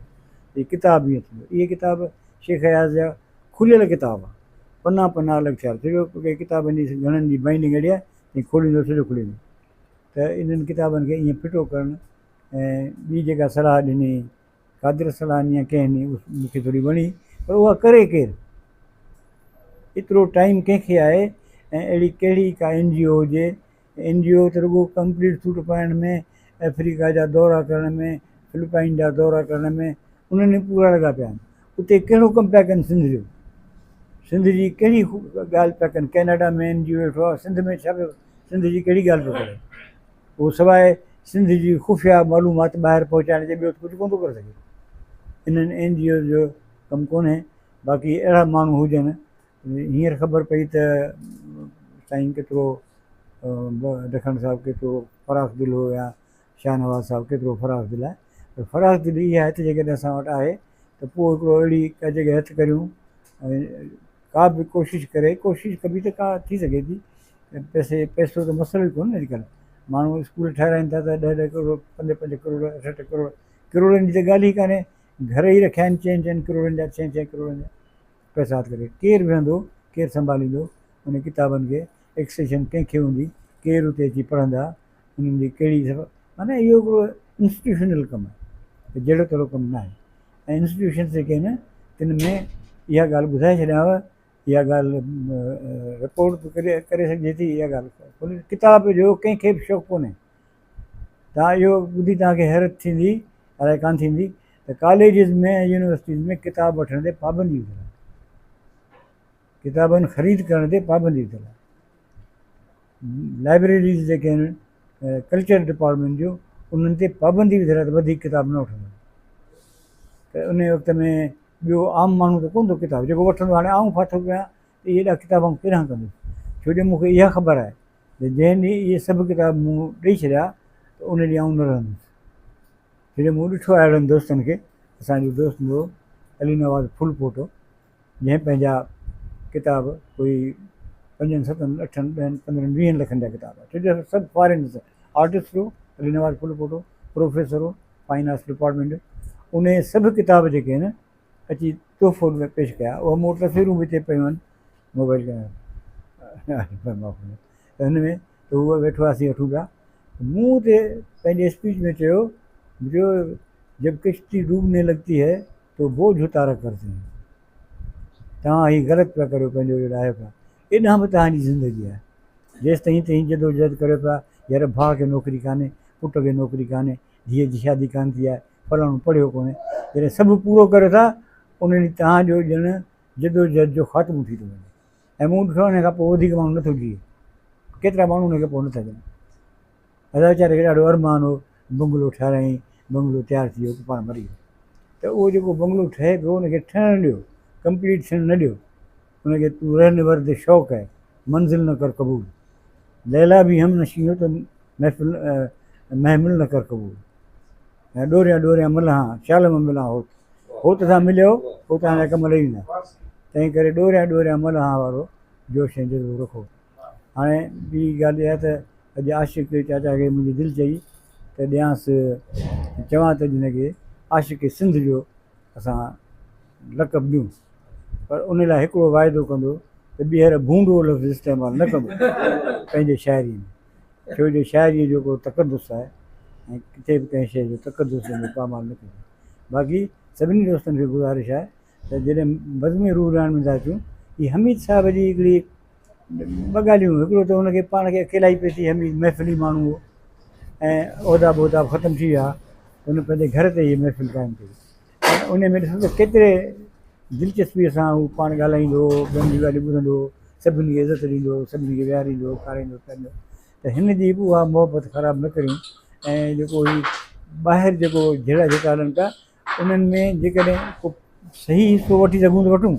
हीअ किताब ईअं थींदो। इहे किताब शेख हयात जा खुलियल किताब आहे, पना पना अलॻि थिया, छो की किताबनि जी घणनि जी बाइंडिंग अहिड़ी आहे ऐं खोलींदो सॼो खुलींदो। त इन्हनि किताबनि खे ईअं फिटो करणु ऐं ॿी जेका सलाह ॾिनी कादिर सलाह ॾिनी कंहिं ॾिनी मूंखे थोरी वणी, पर उहा करे केरु? एतिरो टाइम कंहिंखे आहे ऐं अहिड़ी कहिड़ी का NGO हुजे, NGO त रुॻो कंप्लीट सूट पाइण में, अफ्रीका जा दौरा करण में, फिलिपाइन जा दौरा करण में उन्हनि पूरा लॻा पिया आहिनि। उते कहिड़ो कमु पिया कनि सिंध जो, सिंध जी कहिड़ी ॻाल्हि पिया कनि? कैनेडा में NGO वेठो आहे, सिंध में छा पियो, सिंध जी कहिड़ी ॻाल्हि पियो करे? उहो सवाइ सिंध जी खुफ़िया मालूमात ॿाहिरि पहुचाइण जे ॿियो कुझु कोन थो करे सघे। इन्हनि NGO जो कमु कोन्हे। बाक़ी अहिड़ा माण्हू हुजनि, हींअर ख़बर पई त साईं केतिरो ढक्कण साहिबु केतिरो फ़राख़ दिलि हो या शाहनवाज़ साहिबु केतिरो फ़राख़ दिलि आहे। त फ़राख़ दिलि इहा हिते जेकॾहिं असां वटि आहे त पोइ हिकिड़ो अहिड़ी का जॻह हथु करियूं ऐं का बि कोशिशि करे, कोशिशि कबी त का थी सघे थी। पैसो त मसइलो ई कोन्हे अॼुकल्ह, माण्हू स्कूल ठाहिराइनि था त 10-10 करोड़ 5-5 करोड़ 68 करोड़, करोड़नि जी त ॻाल्हि ई कान्हे। घर ई रखिया आहिनि 4-4 करोड़नि जा, 6-6 करोड़नि जा पैसा हथु करे। केरु विहंदो, केरु संभालींदो उन किताबनि खे? एक्सेशन कंहिंखे हूंदी? केरु उते अची पढ़ंदा? उन्हनि जी कहिड़ी माना इहो हिकिड़ो इंस्टीट्यूशनल कमु आहे, जहिड़ो तहिड़ो कमु न आहे। ऐं इंस्टीट्यूशन्स जेके आहिनि तिन में इहा ॻाल्हि ॿुधाए छॾियांव, इहा ॻाल्हि रिपोर्ट बि करे सघिजे थी। इहा ॻाल्हि किताब जो कंहिंखे बि शौक़ु कोन्हे। तव्हां इहो ॿुधी तव्हांखे हैरत थींदी, अलाए कान थींदी, त कॉलेजिस में ऐं यूनिवर्सिटीज़ में किताब वठण ते पाबंदी विधियल आहे, किताबनि ख़रीद करण ते पाबंदी विधियल आहे। लाइब्रेरीज़ जेके आहिनि कल्चर डिपार्टमेंट जो, उन्हनि ते पाबंदी विधियल आहे त वधीक किताब न वठंदा। त उन वक़्त में ॿियो आम माण्हू त कोन थो किताब जेको वठंदो। हाणे आऊं फाथो पिया त इहे एॾा किताब आऊं किथां कंदुसि? छो जो मूंखे इहा ख़बर आहे त जंहिं ॾींहुं इहे सभु किताब मूं ॾेई छॾिया त उन ॾींहुं आऊं न रहंदुसि। छो जो मूं ॾिठो आहे अहिड़नि दोस्तनि खे, असांजो दोस्त हो अली नवाज़ फुल फोटो, जंहिं पंहिंजा किताब कोई 5-7-8-10-15-20 लखनि जा किताब, छो जो सभु फॉरेनर्स आर्टिस्ट हो अली नवाज़ फुल फोटो, प्रोफेसर हो फाइन आर्ट्स डिपार्टमेंट। उन सभु किताब जेके आहिनि अची तोहफ़ो में पेश कया। उहा मूं वटि तस्वीरूं बि हिते पियूं आहिनि मोबाइल त हिन में त उहो वेठो हुआसीं वठूं पिया। मूं ते पंहिंजे स्पीच में चयो जो जब किश्ती डूबने लगती है तो बोझ उतारा करते हैं। तव्हां हीअ ग़लति पिया करियो, पंहिंजो ॾाहियो पिया। एॾां बि तव्हांजी ज़िंदगी आहे, जेसि ताईं ताईं जदोजहद करियो पिया, यार भाउ खे नौकिरी कान्हे, पुट खे नौकिरी कान्हे, धीअ जी शादी कान थी आहे, फलाणो पढ़ियो कोन्हे, जॾहिं सभु पूरो करियो था उन ॾींहुं तव्हांजो ॼण जदोजहद जो ख़ात्मो थी थो वञे। ऐं मूं ॾिठो हिन खां पोइ वधीक माण्हू नथो जीए, केतिरा माण्हू हुन खां पोइ नथा ॼण। अदा वीचारे खे ॾाढो अरमान हो, बंगलो ठाहिराईं, बंगलो तयारु थी वियो, पाण मरी वियो। त उहो जेको बंगलो ठहे पियो उनखे ठहणु ॾियो, कंप्लीट थियणु न ॾियो। उनखे तूं रहन वर्द शौक़ु आहे, मंज़िल न कर क़बूल, लैला बि हम नशी हो त महमिल न कर क़बूल, ऐं ॾोरिया ॾोरिया मल्हा शाल में मिला हो त तव्हां मिलियो हो त हाणे कम लही वेंदा। तंहिं करे ॾोरिया ॾोरिया मल्हा वारो जोश ऐं जज़्बो रखो। हाणे ॿी ॻाल्हि इहा त अॼु आशिक़ चाचा खे मुंहिंजी दिलि चई त ॾियांसि, चवां त हिनखे आशिक़ सिंध जो असां लक़ब ॾियूं, पर उन लाइ हिकिड़ो वाइदो कंदो त ॿीहर भूंडो लफ़्ज़ इस्तेमालु न कंदो पंहिंजे शाइरी में, छो जो शाइरीअ जो को तक़दुस आहे ऐं किथे बि कंहिं शइ जो तक़दुस में पामाल न कंदो। बाक़ी सभिनी दोस्तनि खे गुज़ारिश आहे त जॾहिं बज़्म रूह रहण में था अचूं, हीअ हमीद साहिब जी हिकिड़ी ॿ ॻाल्हियूं, हिकिड़ो त हुनखे पाण खे अकेलाई पई थी, हमीद महफ़िली माण्हू हो ऐं उहिदा बोहदा ख़तमु थी विया, हुन पंहिंजे घर ते इहे महफ़िल क़ाइमु कई। ऐं उन में ॾिसो त केतिरे दिलचस्पीअ सां हू पाण ॻाल्हाईंदो, ॿियनि जी ॻाल्हियूं ॿुधंदो, सभिनी खे इज़त ॾींदो, सभिनी खे विहारींदो, खाराईंदो पीआरींदो। त हिन जी बि उहा मोहबत ख़राबु न करियूं। ऐं जेको ही ॿाहिरि जेको जहिड़ा जेका हलनि था उन्हनि में जेकॾहिं को सही हिसो वठी सघूं त वठूं।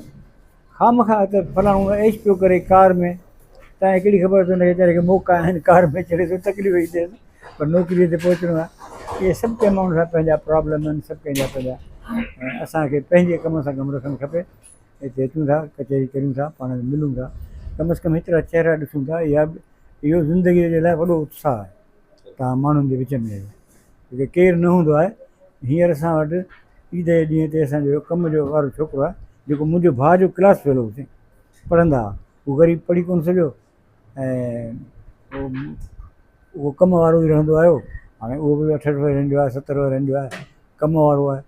खामखा त फलाणो ऐश पियो करे कार में, तव्हांखे कहिड़ी ख़बर त हुनखे वीचारे खे मौक़ा आहिनि, कार में चढ़े थो, तकलीफ़ ई थिएसि, पर नौकिरीअ ते पहुचणो आहे। इहे सभु कंहिं माण्हू सां पंहिंजा प्रॉब्लम आहिनि, सभु कंहिंजा पंहिंजा, ऐं असांखे पंहिंजे कम सां कमु रखणु खपे। हिते अचूं था, कचहरी करियूं था, पाण में मिलूं था, कम से कम हेतिरा चहिरा ॾिसूं था। इहो ज़िंदगीअ जे लाइ वॾो उत्साह आहे तव्हां माण्हुनि जे विच में। जेके केरु न हूंदो आहे, हींअर असां वटि ईद जे ॾींहं ते असांजो कम जो वारो छोकिरो आहे, जेको मुंहिंजो भाउ जो क्लास फेलो हुते पढ़ंदा हुआ, उहो ग़रीब पढ़ी कोन सघियो ऐं उहो कम वारो ई रहंदो आयो। हाणे उहो बि 68 रहंदो आहे, 70 रहंदो आहे, कम वारो आहे।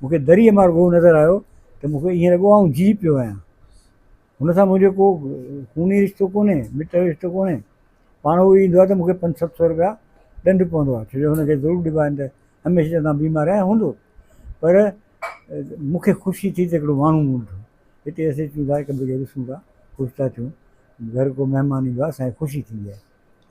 मूंखे दरीअ मां उहो नज़र आयो त मूंखे ईअं लॻो आउं जी पियो आहियां। हुन सां मुंहिंजो को खूनी रिश्तो कोन्हे, मिट रिश्तो कोन्हे। पाण उहो ईंदो आहे त मूंखे 500-700 रुपया ॾंढ पवंदो आहे, छो जो हुनखे ज़रूरु ॾिबा आहिनि त हमेशह तव्हां बीमार आहियां हूंदो। पर मूंखे ख़ुशी थी त हिकिड़ो माण्हू ॾिठो। हिते असीं अचूं था, हिक ॿिए खे ॾिसूं था, ख़ुशि था थियूं। घर को महिमान ईंदो आहे, असांखे ख़ुशी थींदी आहे।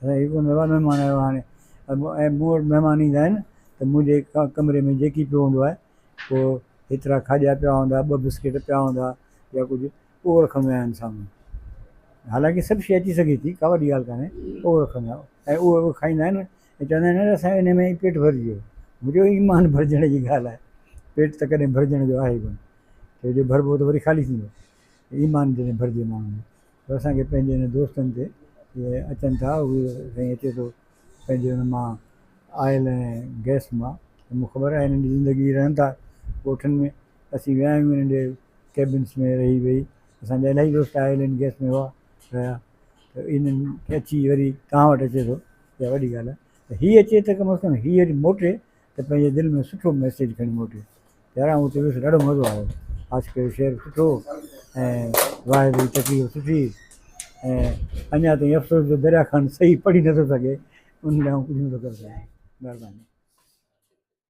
असांखे हिकु महिमान आयो हाणे, ऐं मूं वटि महिमान ईंदा आहिनि त मुंहिंजे कमरे में जेकी पियो हूंदो आहे, पोइ हेतिरा खाॼा पिया हूंदा, 2 बिस्किट पिया हूंदा या कुझु, उहो रखंदो आहियां साम्हूं। हालांकि सभु शइ अची सघे थी, का वॾी ॻाल्हि कान्हे, उहो रखंदा आहियूं ऐं उहो खाईंदा आहिनि ऐं चवंदा आहिनि असांजो इन में ई पेट भरिजी वियो। मुंहिंजो ईमान भरिजण जी ॻाल्हि आहे, पेट त कॾहिं भरिजण जो आहे ई कोन, छो जो भरिबो त वरी ख़ाली थींदो। ईमान जॾहिं भरिजे माण्हू में, त असांखे पंहिंजे हिन दोस्तनि ते इहे अचनि था, उहे साईं अचे थो पंहिंजे हुन मां आयल ऐं गैस मां, मूंखे ख़बर आहे हिननि जी ज़िंदगी रहनि था ॻोठनि में। असीं विया आहियूं हिननि जे कैबिन्स में रही वेही, असांजा इलाही दोस्त आयल आहिनि गैस में हुआ रहिया, त इन्हनि खे अची वरी तव्हां वटि अचे थो, इहा वॾी ॻाल्हि आहे। त हीअ अचे त कम से कम हीअ मोटे त पंहिंजे दिलि में सुठो मैसेज खणी मोटे। यारहं हुते वियुसि, ॾाढो मज़ो आयो। आशिक़ जो शहर सुठो ऐं वाहिद जी तकलीफ़ सुठी ऐं अञा ताईं अफ़सोस जो दरिया ख़ान सही पढ़ी नथो सघे, उन लाइ कुझु नथो करे सघां। महिरबानी।